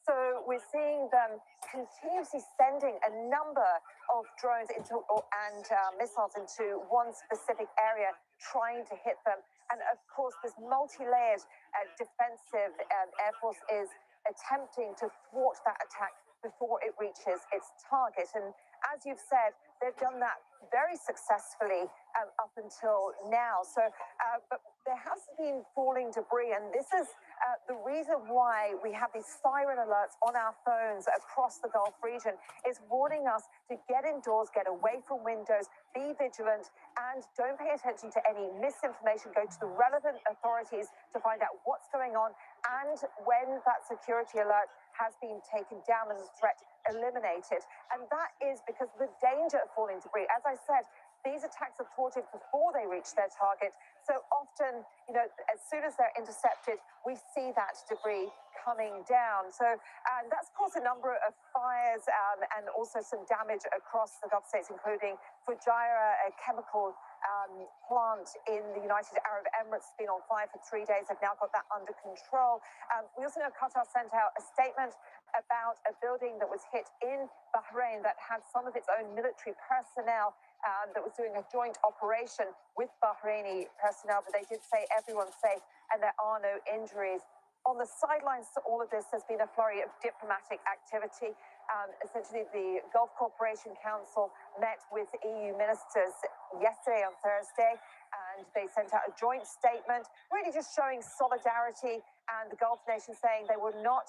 So we're seeing them continuously sending a number of drones into and missiles into one specific area, trying to hit them. And of course, this multi-layered defensive Air Force is attempting to thwart that attack before it reaches its target. And as you've said, they've done that very successfully up until now. So, but there has been falling debris, and this is the reason why we have these siren alerts on our phones across the Gulf region, is warning us to get indoors, get away from windows, be vigilant, and don't pay attention to any misinformation. Go to the relevant authorities to find out what's going on, and when that security alert has been taken down and the threat eliminated. And that is because of the danger of falling debris. As I said, these attacks are thwarted before they reach their target. So often, as soon as they're intercepted, we see that debris coming down. So that's caused a number of fires and also some damage across the Gulf states, including Fujairah, a chemical plant in the United Arab Emirates, has been on fire for 3 days. They've now got that under control. We also know Qatar sent out a statement about a building that was hit in Bahrain that had some of its own military personnel that was doing a joint operation with Bahraini personnel, but they did say everyone's safe and there are no injuries. On the sidelines to all of this, there's been a flurry of diplomatic activity. Essentially, the Gulf Cooperation Council met with EU ministers yesterday on Thursday, and and they sent out a joint statement, really just showing solidarity, and the Gulf nations saying they will not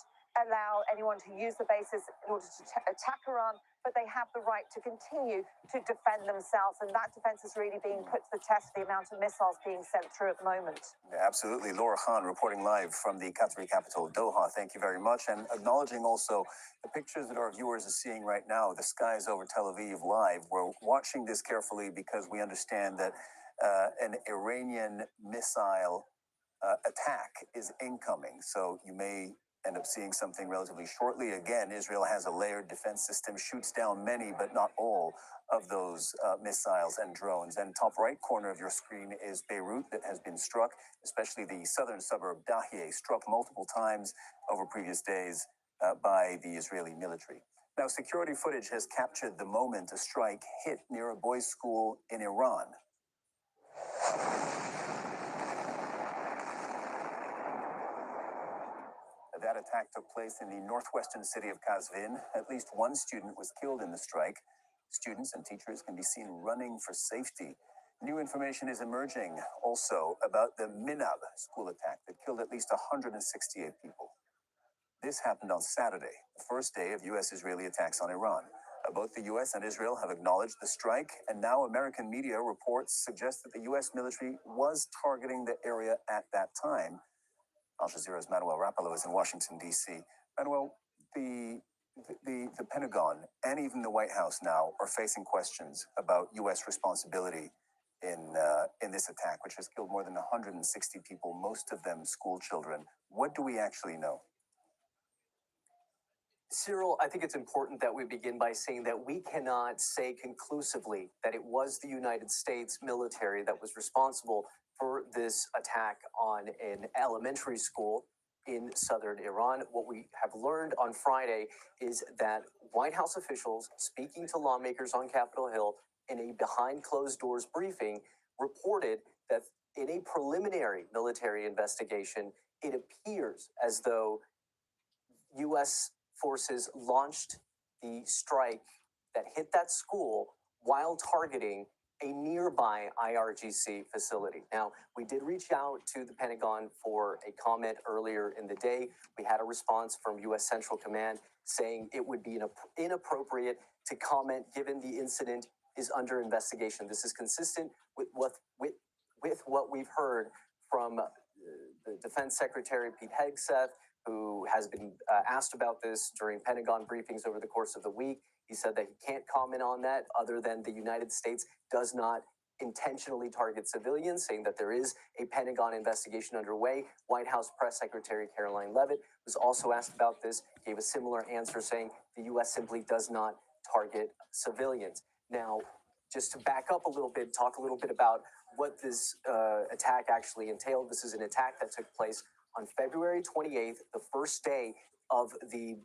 allow anyone to use the bases in order to attack Iran, but they have the right to continue to defend themselves. And that defense is really being put to the test, the amount of missiles being sent through at the moment. Yeah, absolutely. Laura Khan reporting live from the Qatari capital, Doha. Thank you very much. And acknowledging also the pictures that our viewers are seeing right now, the skies over Tel Aviv live. We're watching this carefully because we understand that an Iranian missile attack is incoming. So you may end up seeing something relatively shortly. Again, Israel has a layered defense system, shoots down many, but not all of those missiles and drones. And top right corner of your screen is Beirut that has been struck, especially the southern suburb Dahiyeh, struck multiple times over previous days by the Israeli military. Now, security footage has captured the moment a strike hit near a boys' school in Iran. That attack took place in the northwestern city of Qazvin. At least one student was killed in the strike. Students and teachers can be seen running for safety. New information is emerging also about the Minab school attack that killed at least 168 people. This happened on Saturday, the first day of U.S.-Israeli attacks on Iran. Both the U.S. and Israel have acknowledged the strike, and now American media reports suggest that the U.S. military was targeting the area at that time. Al Jazeera's Manuel Rapallo is in Washington, D.C. Manuel, the Pentagon and even the White House now are facing questions about U.S. responsibility in this attack, which has killed more than 160 people, most of them school children. What do we actually know? Cyril, I think it's important that we begin by saying that we cannot say conclusively that it was the United States military that was responsible for this attack on an elementary school in southern Iran. What we have learned on Friday is that White House officials speaking to lawmakers on Capitol Hill in a behind closed doors briefing reported that in a preliminary military investigation, it appears as though U.S. forces launched the strike that hit that school while targeting a nearby IRGC facility. Now, we did reach out to the Pentagon for a comment earlier in the day. We had a response from U.S. Central Command saying it would be inappropriate to comment given the incident is under investigation. This is consistent with what we've heard from the Defense Secretary Pete Hegseth, who has been asked about this during Pentagon briefings over the course of the week. He said that he can't comment on that other than the United States does not intentionally target civilians, saying that there is a Pentagon investigation underway. White House Press Secretary Caroline Leavitt was also asked about this, gave a similar answer saying the U.S. simply does not target civilians. Now, just to back up a little bit, talk a little bit about what this attack actually entailed. This is an attack that took place on February 28th, the first day of the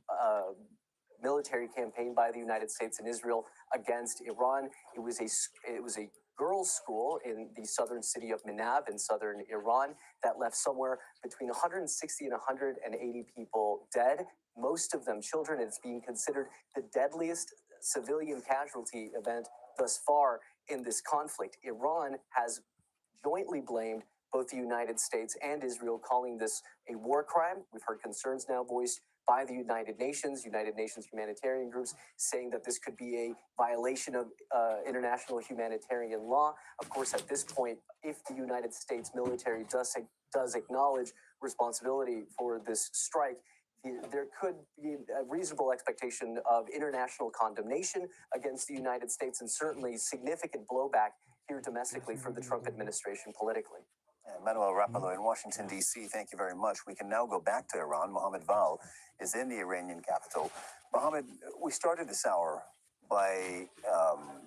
military campaign by the United States and Israel against Iran. It was a girls' school in the southern city of Minab in southern Iran that left somewhere between 160 and 180 people dead, most of them children. It's being considered the deadliest civilian casualty event thus far in this conflict. Iran has jointly blamed both the United States and Israel, calling this a war crime. We've heard concerns now voiced by the United Nations humanitarian groups, saying that this could be a violation of international humanitarian law. Of course, at this point, if the United States military does acknowledge responsibility for this strike, there could be a reasonable expectation of international condemnation against the United States and certainly significant blowback here domestically for the Trump administration politically. Manuel Rapallo in Washington, D.C., thank you very much. We can now go back to Iran. Mohammed Val is in the Iranian capital. Mohammed, we started this hour by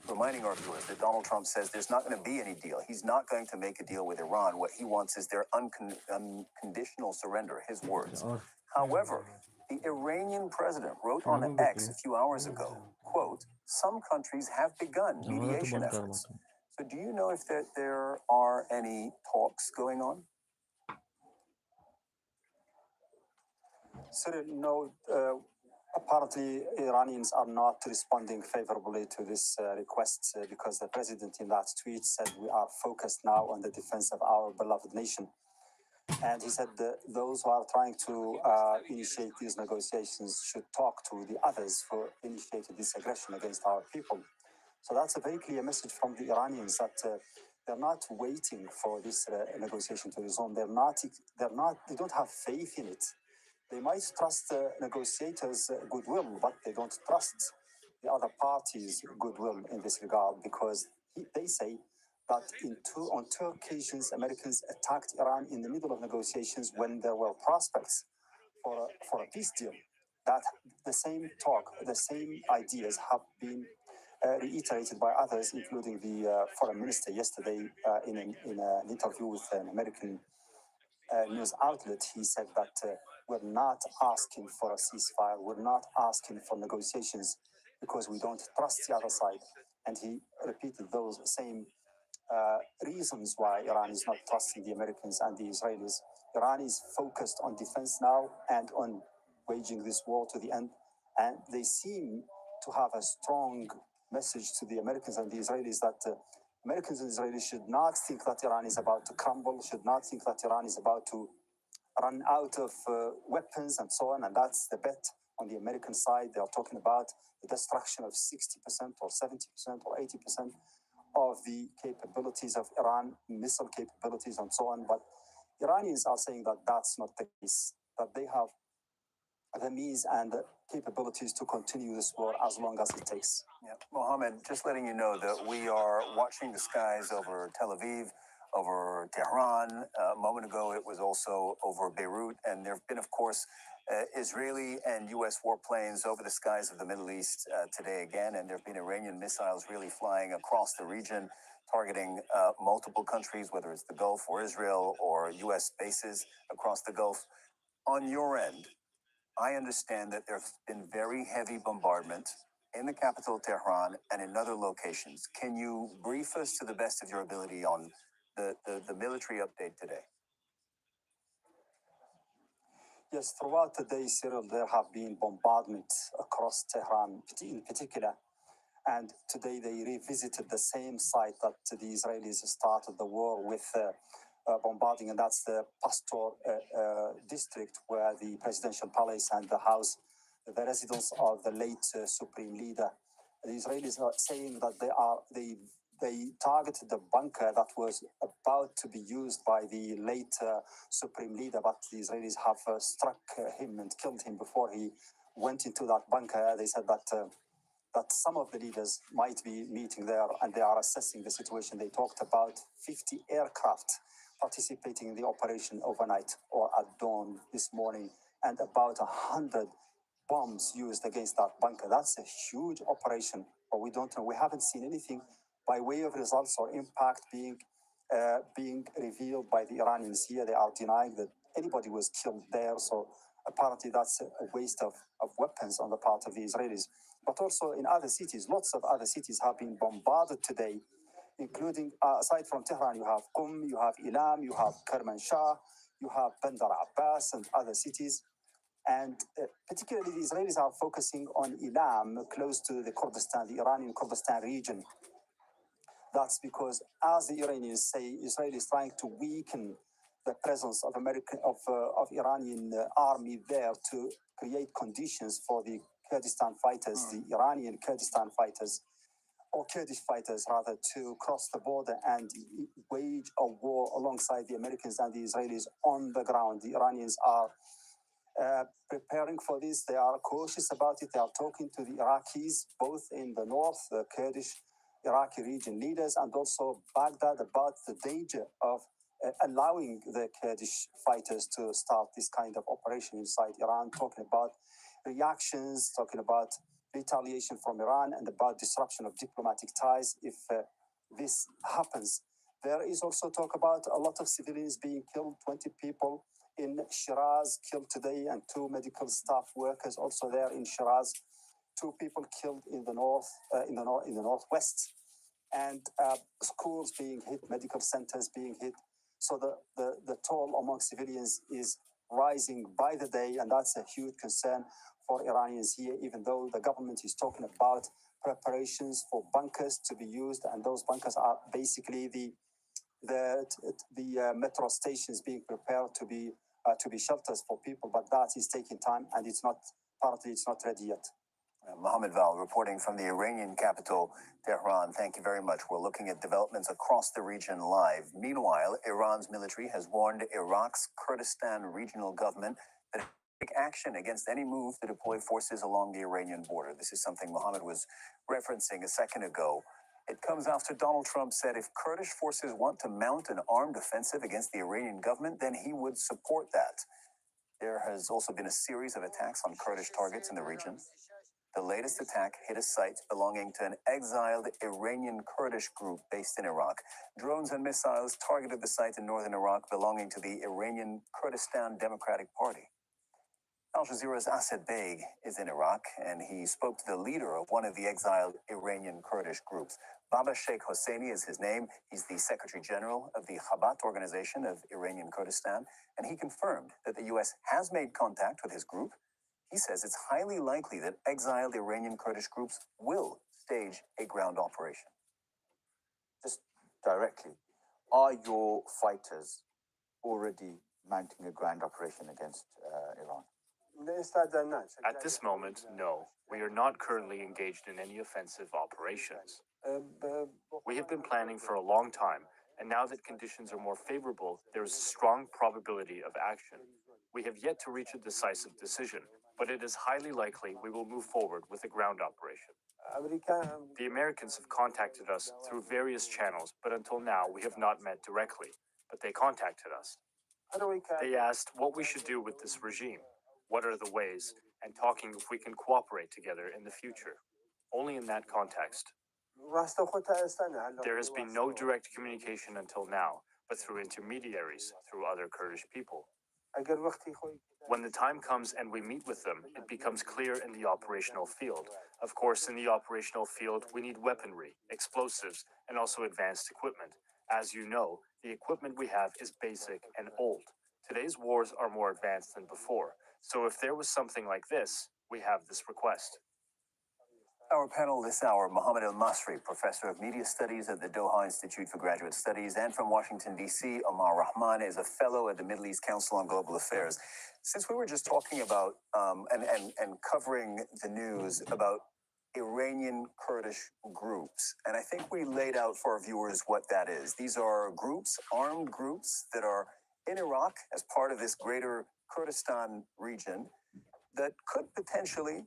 reminding our viewers that Donald Trump says there's not going to be any deal. He's not going to make a deal with Iran. What he wants is their unconditional surrender, his words. However, the Iranian president wrote on X a few hours ago, quote, "Some countries have begun mediation efforts." So do you know if there are any talks going on? So no, Apparently, Iranians are not responding favorably to this request because the president in that tweet said we are focused now on the defense of our beloved nation. And he said that those who are trying to initiate these negotiations should talk to the others who initiated this aggression against our people. So that's a very clear message from the Iranians that they're not waiting for this negotiation to resume. They don't have faith in it. They might trust the negotiators' goodwill, but they don't trust the other parties' goodwill in this regard because they say that on two occasions, Americans attacked Iran in the middle of negotiations when there were prospects for a peace deal. That the same talk, the same ideas have been reiterated by others, including the foreign minister yesterday in an interview with an American news outlet. He said that we're not asking for a ceasefire, we're not asking for negotiations because we don't trust the other side. And he repeated those same reasons why Iran is not trusting the Americans and the Israelis. Iran is focused on defense now and on waging this war to the end. And they seem to have a strong message to the Americans and the Israelis that Americans and Israelis should not think that Iran is about to crumble, should not think that Iran is about to run out of weapons and so on. And that's the bet on the American side. They are talking about the destruction of 60% or 70% or 80% of the capabilities of Iran, missile capabilities and so on. But Iranians are saying that that's not the case, that they have the means and the capabilities to continue this war as long as it takes. Yeah. Mohammed, just letting you know that we are watching the skies over Tel Aviv, over Tehran. A moment ago, it was also over Beirut. And there have been, of course, Israeli and U.S. warplanes over the skies of the Middle East today again. And there have been Iranian missiles really flying across the region, targeting multiple countries, whether it's the Gulf or Israel or U.S. bases across the Gulf. On your end, I understand that there's been very heavy bombardment in the capital, Tehran, and in other locations. Can you brief us to the best of your ability on the military update today? Yes, throughout the day, Cyril, there have been bombardments across Tehran in particular. And today they revisited the same site that the Israelis started the war with bombarding, and that's the Pastor district, where the presidential palace and the house, the residence of the late supreme leader. The Israelis are saying that they targeted the bunker that was about to be used by the late supreme leader, but the Israelis have struck him and killed him before he went into that bunker. They said that some of the leaders might be meeting there and they are assessing the situation. They talked about 50 aircraft participating in the operation overnight or at dawn this morning, and about 100 bombs used against that bunker. That's a huge operation, but we don't know. We haven't seen anything by way of results or impact being revealed by the Iranians here. They are denying that anybody was killed there. So apparently that's a waste of weapons on the part of the Israelis. But also in other cities, lots of other cities have been bombarded today, including, aside from Tehran, you have Qum, you have Ilam, you have Kermanshah, you have Bandar Abbas and other cities. And particularly the Israelis are focusing on Ilam, close to the Kurdistan, the Iranian Kurdistan region. That's because, as the Iranians say, Israel is trying to weaken the presence of Iranian army there to create conditions for the Kurdistan fighters, the Iranian Kurdistan fighters, or Kurdish fighters rather, to cross the border and wage a war alongside the Americans and the Israelis on the ground. The Iranians are preparing for this. They are cautious about it. They are talking to the Iraqis, both in the north, the Kurdish Iraqi region leaders, and also Baghdad, about the danger of allowing the Kurdish fighters to start this kind of operation inside Iran, talking about reactions, talking about retaliation from Iran, and about disruption of diplomatic ties if this happens. There is also talk about a lot of civilians being killed, 20 people in Shiraz killed today, and 2 medical staff workers also there in Shiraz. 2 people killed in the north, in the northwest, and schools being hit, medical centers being hit. So the toll among civilians is rising by the day, and that's a huge concern for Iranians here, even though the government is talking about preparations for bunkers to be used, and those bunkers are basically the metro stations being prepared to be shelters for people, but that is taking time, and it's not ready yet. Mohammed Val reporting from the Iranian capital, Tehran. Thank you very much. We're looking at developments across the region live. Meanwhile, Iran's military has warned Iraq's Kurdistan regional government that it will take action against any move to deploy forces along the Iranian border. This is something Mohammed was referencing a second ago. It comes after Donald Trump said if Kurdish forces want to mount an armed offensive against the Iranian government, then he would support that. There has also been a series of attacks on Kurdish targets in the region. The latest attack hit a site belonging to an exiled Iranian Kurdish group based in Iraq. Drones and missiles targeted the site in northern Iraq belonging to the Iranian Kurdistan Democratic Party. Al Jazeera's Asad Beg is in Iraq, and he spoke to the leader of one of the exiled Iranian Kurdish groups. Baba Sheikh Hosseini is his name. He's the Secretary General of the Khabat Organization of Iranian Kurdistan, and he confirmed that the U.S. has made contact with his group. He says it's highly likely that exiled Iranian Kurdish groups will stage a ground operation. Just directly, are your fighters already mounting a ground operation against Iran? At this moment, no. We are not currently engaged in any offensive operations. We have been planning for a long time, and now that conditions are more favorable, there is a strong probability of action. We have yet to reach a decisive decision, but it is highly likely we will move forward with a ground operation. The Americans have contacted us through various channels, but until now we have not met directly, but they contacted us. They asked what we should do with this regime, what are the ways, and talking if we can cooperate together in the future. Only in that context. There has been no direct communication until now, but through intermediaries, through other Kurdish people. When the time comes and we meet with them, it becomes clear in the operational field. Of course, in the operational field, we need weaponry, explosives, and also advanced equipment. As you know, the equipment we have is basic and old. Today's wars are more advanced than before. So if there was something like this, we have this request. Our panel this hour, Mohammed El-Masri, Professor of Media Studies at the Doha Institute for Graduate Studies, and from Washington, D.C., Omar Rahman is a fellow at the Middle East Council on Global Affairs. Since we were just talking about and covering the news about Iranian Kurdish groups, and I think we laid out for our viewers what that is. These are groups, armed groups, that are in Iraq as part of this greater Kurdistan region that could potentially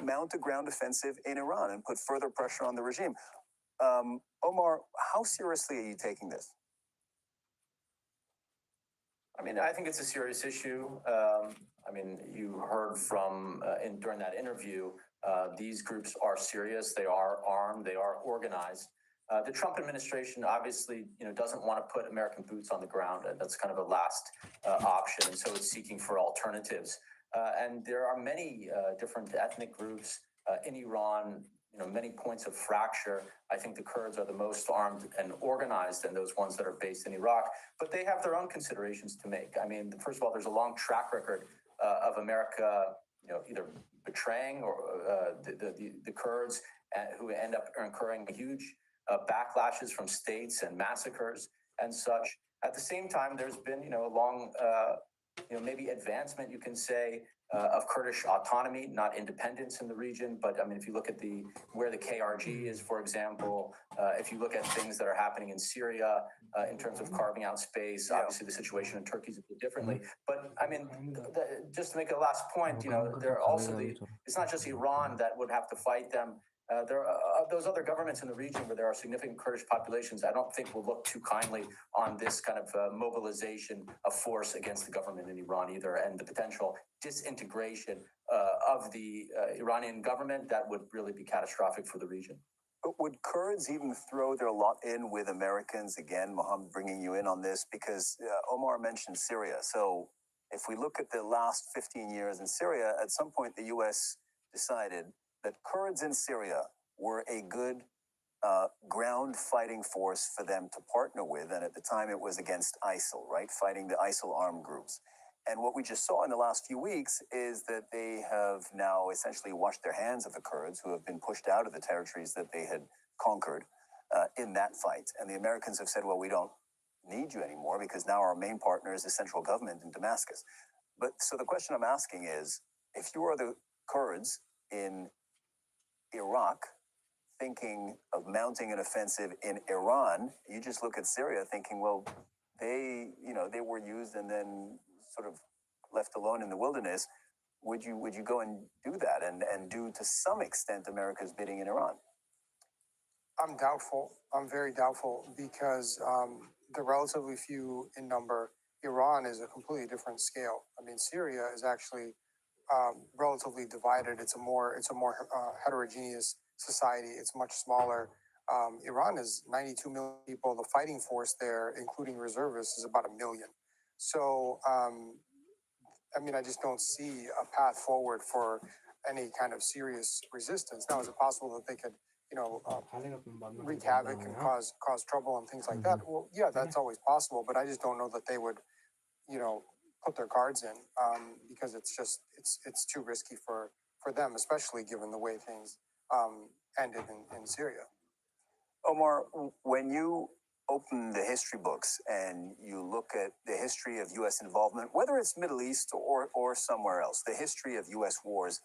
mount a ground offensive in Iran and put further pressure on the regime. Omar, how seriously are you taking this? I mean, I think it's a serious issue. I mean, you heard from during that interview, these groups are serious. They are armed. They are organized. The Trump administration obviously, doesn't want to put American boots on the ground. That's kind of a last option, and so it's seeking for alternatives. And there are many different ethnic groups in Iran, many points of fracture. I think the Kurds are the most armed and organized, and those ones that are based in Iraq, but they have their own considerations to make. I mean, first of all, there's a long track record of America, either betraying or the Kurds who end up incurring huge backlashes from states and massacres and such. At the same time, there's been, a long maybe advancement, you can say, of Kurdish autonomy, not independence in the region. But I mean, if you look at where the KRG is, for example, if you look at things that are happening in Syria in terms of carving out space, obviously the situation in Turkey is a bit differently. But I mean, just to make a last point, there are also it's not just Iran that would have to fight them. There are those other governments in the region where there are significant Kurdish populations. I don't think will look too kindly on this kind of mobilization of force against the government in Iran either, and the potential disintegration of the Iranian government that would really be catastrophic for the region. But would Kurds even throw their lot in with Americans? Again, Mohammed, bringing you in on this, because Omar mentioned Syria. So if we look at the last 15 years in Syria, at some point the U.S. decided that Kurds in Syria were a good ground fighting force for them to partner with. And at the time it was against ISIL, right? Fighting the ISIL armed groups. And what we just saw in the last few weeks is that they have now essentially washed their hands of the Kurds, who have been pushed out of the territories that they had conquered in that fight. And the Americans have said, well, we don't need you anymore because now our main partner is the central government in Damascus. But so the question I'm asking is, if you are the Kurds in Iraq thinking of mounting an offensive in Iran, you just look at Syria thinking, well, they were used and then sort of left alone in the wilderness. Would you go and do that and do to some extent America's bidding in Iran? I'm doubtful. I'm very doubtful because the relatively few in number. Iran is a completely different scale. I mean, Syria is actually relatively divided. It's a more heterogeneous society. It's much smaller. Iran is 92 million people. The fighting force there, including reservists, is about 1 million. So, I mean, I just don't see a path forward for any kind of serious resistance. Now, is it possible that they could, wreak havoc and cause trouble and things like that? Well, yeah, that's always possible. But I just don't know that they would, put their cards in because it's too risky for them, especially given the way things ended in Syria. Omar, when you open the history books and you look at the history of U.S. involvement, whether it's Middle East or somewhere else, the history of U.S. wars,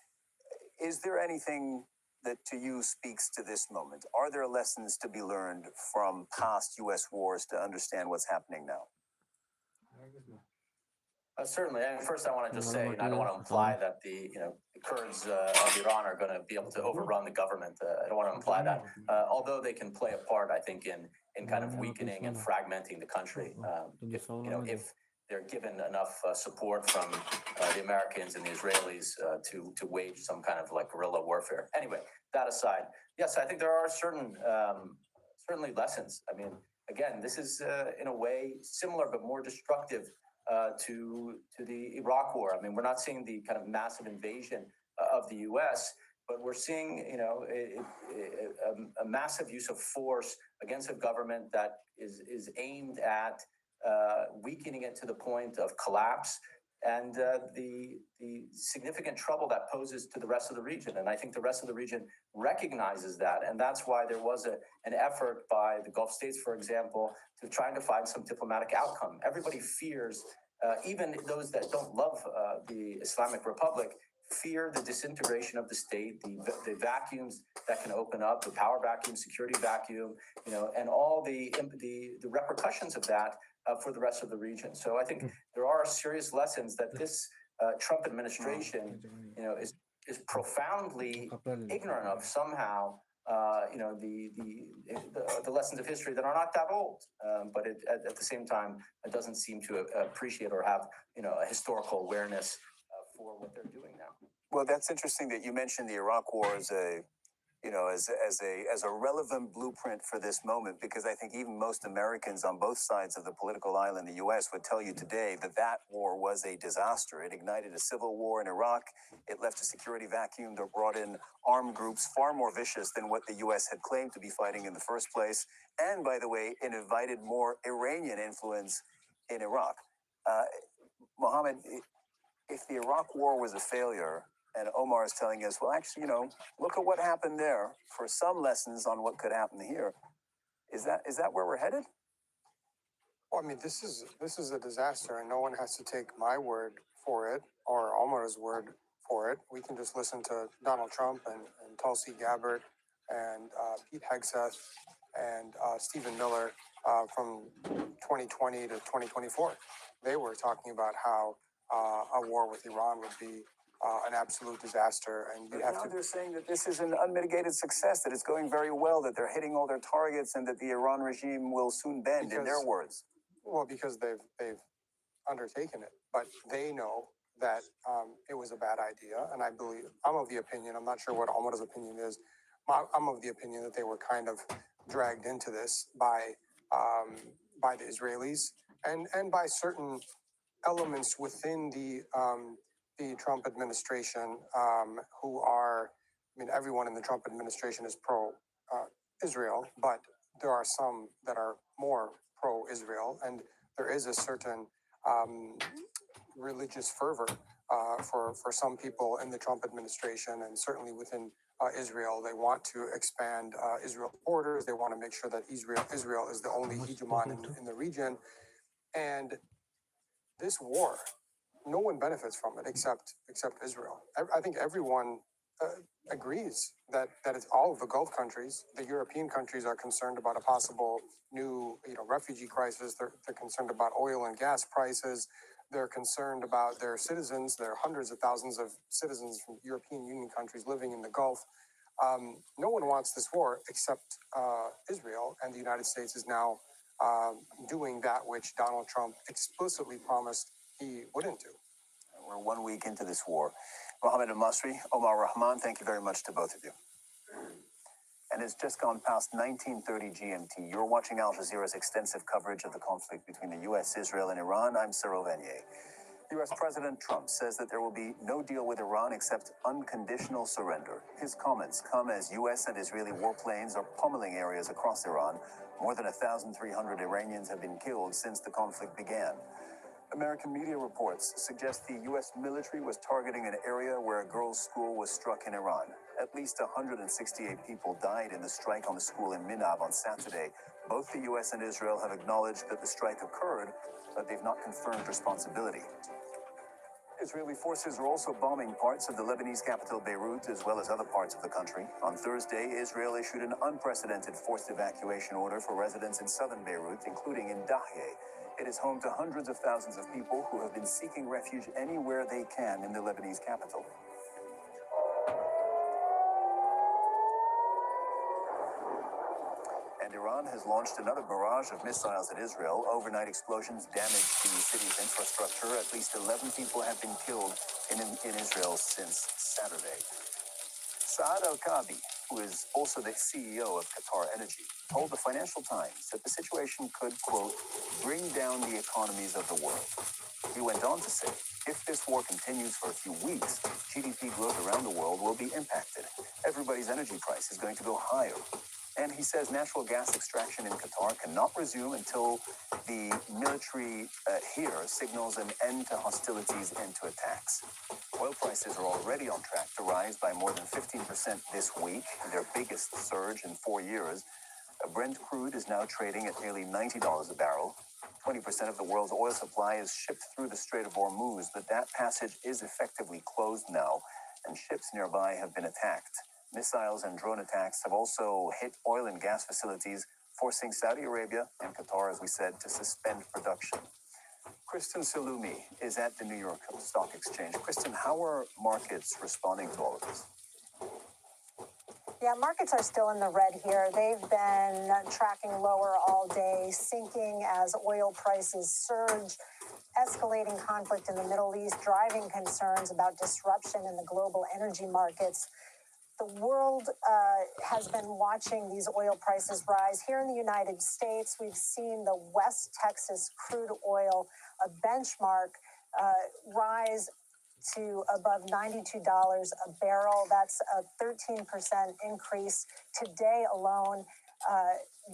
is there anything that to you speaks to this moment? Are there lessons to be learned from past U.S. wars to understand what's happening now? Certainly. And first, I want to just say, I don't want to imply that the Kurds of Iran are going to be able to overrun the government. I don't want to imply that. Although they can play a part, I think, in kind of weakening and fragmenting the country. If they're given enough support from the Americans and the Israelis to wage some kind of like guerrilla warfare. Anyway, that aside, yes, I think there are certainly lessons. I mean, again, this is in a way similar but more destructive to the Iraq War. I mean, we're not seeing the kind of massive invasion of the U.S., but we're seeing, a massive use of force against a government that is aimed at weakening it to the point of collapse, and the significant trouble that poses to the rest of the region. And I think the rest of the region recognizes that, and that's why there was an effort by the Gulf states, for example, to trying to find some diplomatic outcome. Everybody fears, even those that don't love the Islamic Republic, fear the disintegration of the state, the vacuums that can open up, the power vacuum, security vacuum, and all the repercussions of that for the rest of the region. So I think there are serious lessons that this Trump administration, is profoundly ignorant of somehow. The lessons of history that are not that old, but at the same time, it doesn't seem to appreciate or have a historical awareness for what they're doing now. Well, that's interesting that you mentioned the Iraq War as a relevant blueprint for this moment, because I think even most Americans on both sides of the political aisle in the U.S. would tell you today that war was a disaster. It ignited a civil war in Iraq. It left a security vacuum that brought in armed groups far more vicious than what the U.S. had claimed to be fighting in the first place. And by the way, it invited more Iranian influence in Iraq. Mohammed, if the Iraq War was a failure, and Omar is telling us, well, actually, look at what happened there for some lessons on what could happen here. Is that where we're headed? Well, I mean, this is a disaster, and no one has to take my word for it or Omar's word for it. We can just listen to Donald Trump and Tulsi Gabbard and Pete Hegseth and Stephen Miller from 2020 to 2024. They were talking about how a war with Iran would be an absolute disaster, and but now they're saying that this is an unmitigated success, that it's going very well, that they're hitting all their targets, and that the Iran regime will soon bend, in their words. Well, because they've undertaken it, but they know that it was a bad idea, and I'm of the opinion. I'm not sure what Omar's opinion is. I'm of the opinion that they were kind of dragged into this by the Israelis and by certain elements within the Trump administration who are, I mean, everyone in the Trump administration is pro-Israel, but there are some that are more pro-Israel, and there is a certain religious fervor for some people in the Trump administration, and certainly within Israel. They want to expand Israel's borders. They want to make sure that Israel is the only hegemon in the region. And this war, no one benefits from it except Israel. I think everyone agrees that it's all of the Gulf countries. The European countries are concerned about a possible new refugee crisis. They're concerned about oil and gas prices. They're concerned about their citizens. There are hundreds of thousands of citizens from European Union countries living in the Gulf. No one wants this war except Israel, and the United States is now doing that which Donald Trump explicitly promised he wouldn't do. We're 1 week into this war. Mohammed al-Masri, Omar Rahman, thank you very much to both of you. And it's just gone past 19:30 GMT. You're watching Al Jazeera's extensive coverage of the conflict between the U.S., Israel, and Iran. I'm Cyril Vanier. U.S. President Trump says that there will be no deal with Iran except unconditional surrender. His comments come as U.S. and Israeli warplanes are pummeling areas across Iran. More than 1,300 Iranians have been killed since the conflict began. American media reports suggest the U.S. military was targeting an area where a girls' school was struck in Iran. At least 168 people died in the strike on the school in Minab on Saturday. Both the U.S. and Israel have acknowledged that the strike occurred, but they've not confirmed responsibility. Israeli forces are also bombing parts of the Lebanese capital Beirut as well as other parts of the country. On Thursday, Israel issued an unprecedented forced evacuation order for residents in southern Beirut, including in Dahye. It is home to hundreds of thousands of people who have been seeking refuge anywhere they can in the Lebanese capital. And Iran has launched another barrage of missiles at Israel. Overnight explosions damaged the city's infrastructure. At least 11 people have been killed in Israel since Saturday. Saad Al-Kabi, who is also the CEO of Qatar Energy, told the Financial Times that the situation could, quote, bring down the economies of the world. He went on to say, if this war continues for a few weeks, GDP growth around the world will be impacted. Everybody's energy price is going to go higher. And he says natural gas extraction in Qatar cannot resume until the military here signals an end to hostilities and to attacks. Oil prices are already on track to rise by more than 15% this week, their biggest surge in 4 years. Brent crude is now trading at nearly $90 a barrel. 20% of the world's oil supply is shipped through the Strait of Hormuz, but that passage is effectively closed now, and ships nearby have been attacked. Missiles and drone attacks have also hit oil and gas facilities, forcing Saudi Arabia and Qatar, as we said, to suspend production. Kristen Salumi is at the New York Stock Exchange. Kristen, how are markets responding to all of this? Yeah, markets are still in the red here. They've been tracking lower all day, sinking as oil prices surge. Escalating conflict in the Middle East, driving concerns about disruption in the global energy markets. The world has been watching these oil prices rise. Here in the United States, we've seen the West Texas crude oil, a benchmark, rise to above $92 a barrel. That's a 13% increase. Today alone,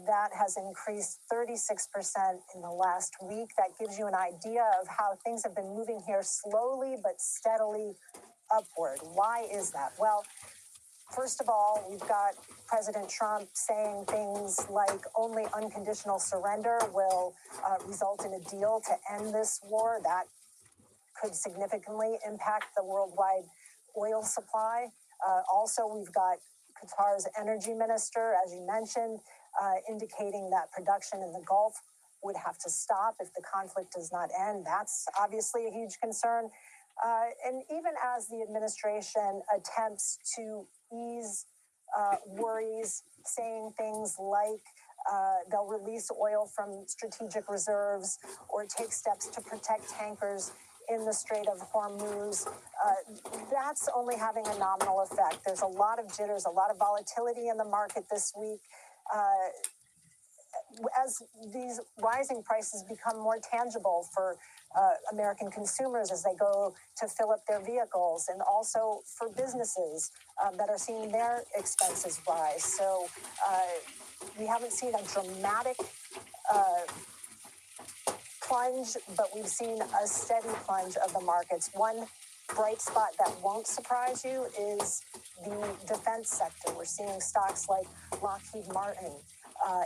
that has increased 36% in the last week. That gives you an idea of how things have been moving here slowly but steadily upward. Why is that? Well, first of all, we've got President Trump saying things like only unconditional surrender will result in a deal to end this war. That could significantly impact the worldwide oil supply. Also, we've got Qatar's energy minister, as you mentioned, indicating that production in the Gulf would have to stop if the conflict does not end. That's obviously a huge concern. And even as the administration attempts to ease worries, saying things like they'll release oil from strategic reserves or take steps to protect tankers in the Strait of Hormuz, that's only having a nominal effect. There's a lot of jitters, a lot of volatility in the market this week. As these rising prices become more tangible for American consumers as they go to fill up their vehicles, and also for businesses that are seeing their expenses rise. So we haven't seen a dramatic plunge, but we've seen a steady plunge of the markets. One bright spot that won't surprise you is the defense sector. We're seeing stocks like Lockheed Martin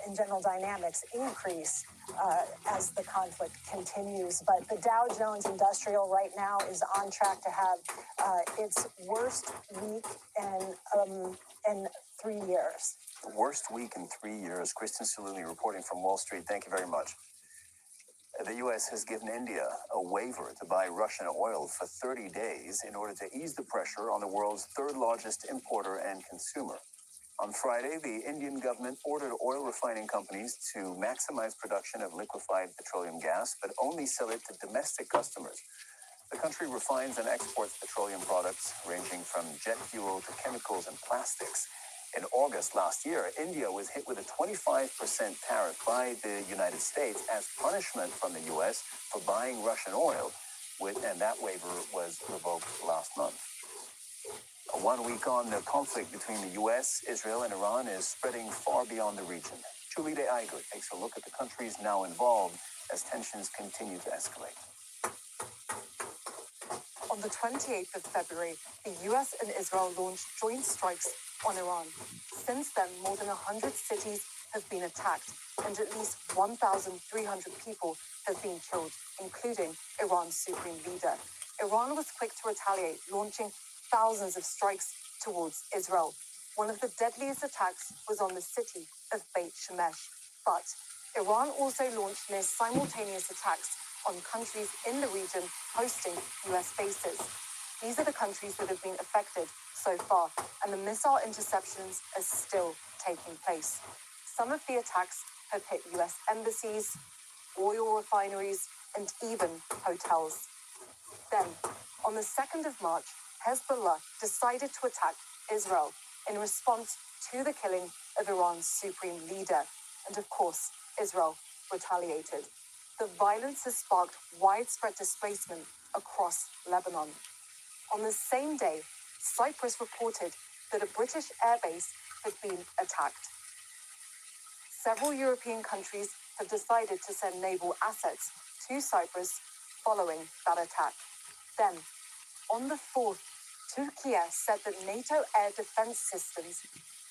and General Dynamics increase as the conflict continues. But the Dow Jones Industrial right now is on track to have its worst week in 3 years. The worst week in 3 years. Kristen Salumi reporting from Wall Street. Thank you very much. The U.S. has given India a waiver to buy Russian oil for 30 days in order to ease the pressure on the world's third largest importer and consumer. On Friday, the Indian government ordered oil refining companies to maximize production of liquefied petroleum gas, but only sell it to domestic customers. The country refines and exports petroleum products ranging from jet fuel to chemicals and plastics. In August last year, India was hit with a 25% tariff by the United States as punishment from the U.S. for buying Russian oil, and that waiver was revoked last month. 1 week on, the conflict between the U.S., Israel, and Iran is spreading far beyond the region. Julide Iger takes a look at the countries now involved as tensions continue to escalate. On the 28th of February, the US and Israel launched joint strikes on Iran. Since then, more than 100 cities have been attacked, and at least 1,300 people have been killed, including Iran's supreme leader. Iran was quick to retaliate, launching thousands of strikes towards Israel. One of the deadliest attacks was on the city of Beit Shemesh. But Iran also launched near simultaneous attacks on countries in the region hosting US bases. These are the countries that have been affected so far, and the missile interceptions are still taking place. Some of the attacks have hit US embassies, oil refineries, and even hotels. Then, on the 2nd of March, Hezbollah decided to attack Israel in response to the killing of Iran's supreme leader. And of course, Israel retaliated. The violence has sparked widespread displacement across Lebanon. On the same day, Cyprus reported that a British airbase had been attacked. Several European countries have decided to send naval assets to Cyprus following that attack. Then, on the 4th, Turkey said that NATO air defense systems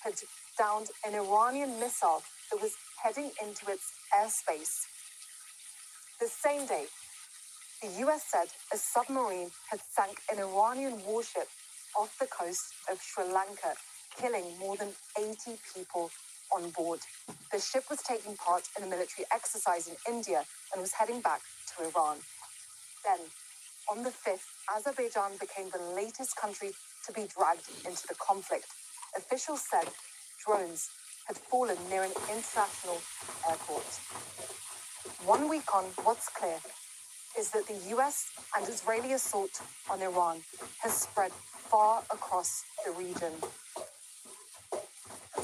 had downed an Iranian missile that was heading into its airspace. The same day, the US said a submarine had sank an Iranian warship off the coast of Sri Lanka, killing more than 80 people on board. The ship was taking part in a military exercise in India and was heading back to Iran. Then, on the 5th, Azerbaijan became the latest country to be dragged into the conflict. Officials said drones had fallen near an international airport. 1 week on, what's clear is that the US and Israeli assault on Iran has spread far across the region.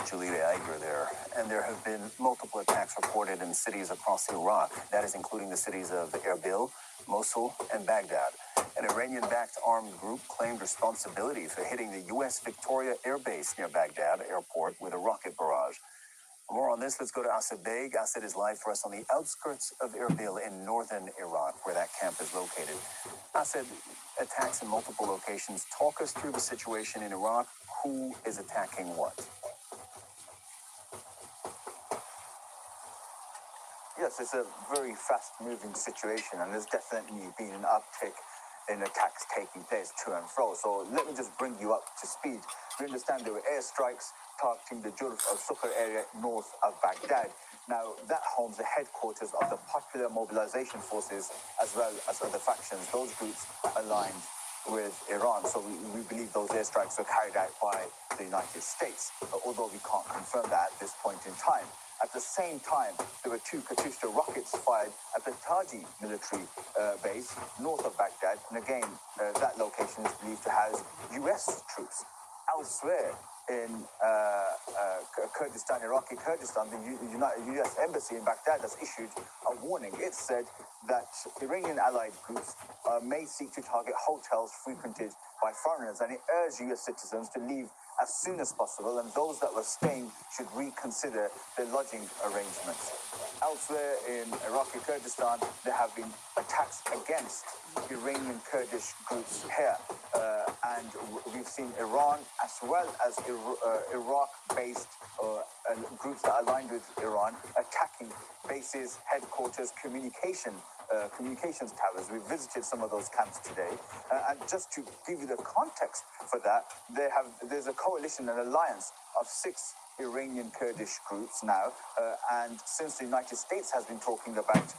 Julide Iger there. And there have been multiple attacks reported in cities across Iraq. That is including the cities of Erbil, Mosul, and Baghdad. An Iranian-backed armed group claimed responsibility for hitting the U.S. Victoria Air Base near Baghdad airport with a rocket barrage. For more on this, let's go to Asad Beg. Asad is live for us on the outskirts of Erbil in northern Iraq, where that camp is located. Asad, attacks in multiple locations. Talk us through the situation in Iraq. Who is attacking what? Yes, it's a very fast-moving situation, and there's definitely been an uptick in attacks taking place to and fro. So let me just bring you up to speed. We understand there were airstrikes targeting the Jurf al-Sukr area north of Baghdad. Now, that homes the headquarters of the Popular Mobilization Forces as well as other factions, those groups aligned with Iran. So we believe those airstrikes were carried out by the United States, although we can't confirm that at this point in time. At the same time, there were 2 Katyusha rockets fired at the Taji military base north of Baghdad. And again, that location is believed to house U.S. troops. Elsewhere in Kurdistan, Iraqi Kurdistan, the U.S. embassy in Baghdad has issued a warning. It said that Iranian allied groups may seek to target hotels frequented by foreigners, and it urged US citizens to leave as soon as possible, and those that were staying should reconsider their lodging arrangements. Elsewhere in Iraqi Kurdistan, there have been attacks against Iranian Kurdish groups here, and we've seen Iran as well as Iraq-based groups that are aligned with Iran attacking bases, headquarters, communications towers. We visited some of those camps today, and just to give you the context for that, there's a coalition, an alliance of 6 Iranian Kurdish groups now, and since the United States has been talking about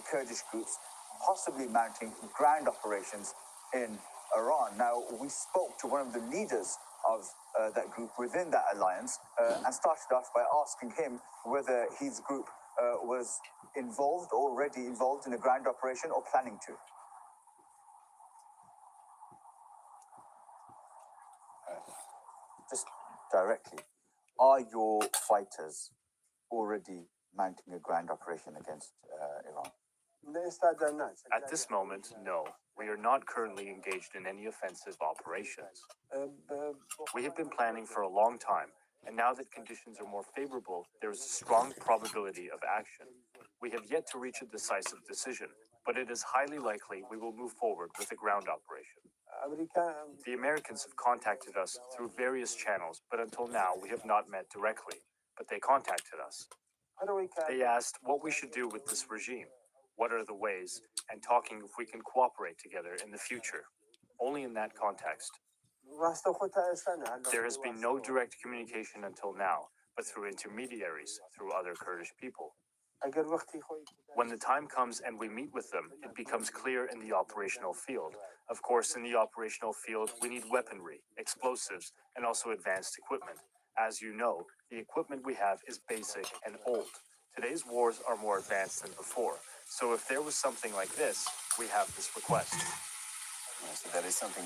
Kurdish groups possibly mounting ground operations in Iran. Now, we spoke to one of the leaders of that group within that alliance and started off by asking him whether his group was already involved in a ground operation or planning to. Just directly, are your fighters already mounting a ground operation against Iran? At this moment, no. We are not currently engaged in any offensive operations. We have been planning for a long time, and now that conditions are more favorable, there is a strong probability of action. We have yet to reach a decisive decision, but it is highly likely we will move forward with a ground operation. The Americans have contacted us through various channels, but until now we have not met directly. But they contacted us. They asked what we should do with this regime, what are the ways, and talking if we can cooperate together in the future. Only in that context. There has been no direct communication until now, but through intermediaries, through other Kurdish people. When the time comes and we meet with them, it becomes clear in the operational field. Of course, in the operational field, we need weaponry, explosives, and also advanced equipment. As you know, the equipment we have is basic and old. Today's wars are more advanced than before. So if there was something like this, we have this request. So that is something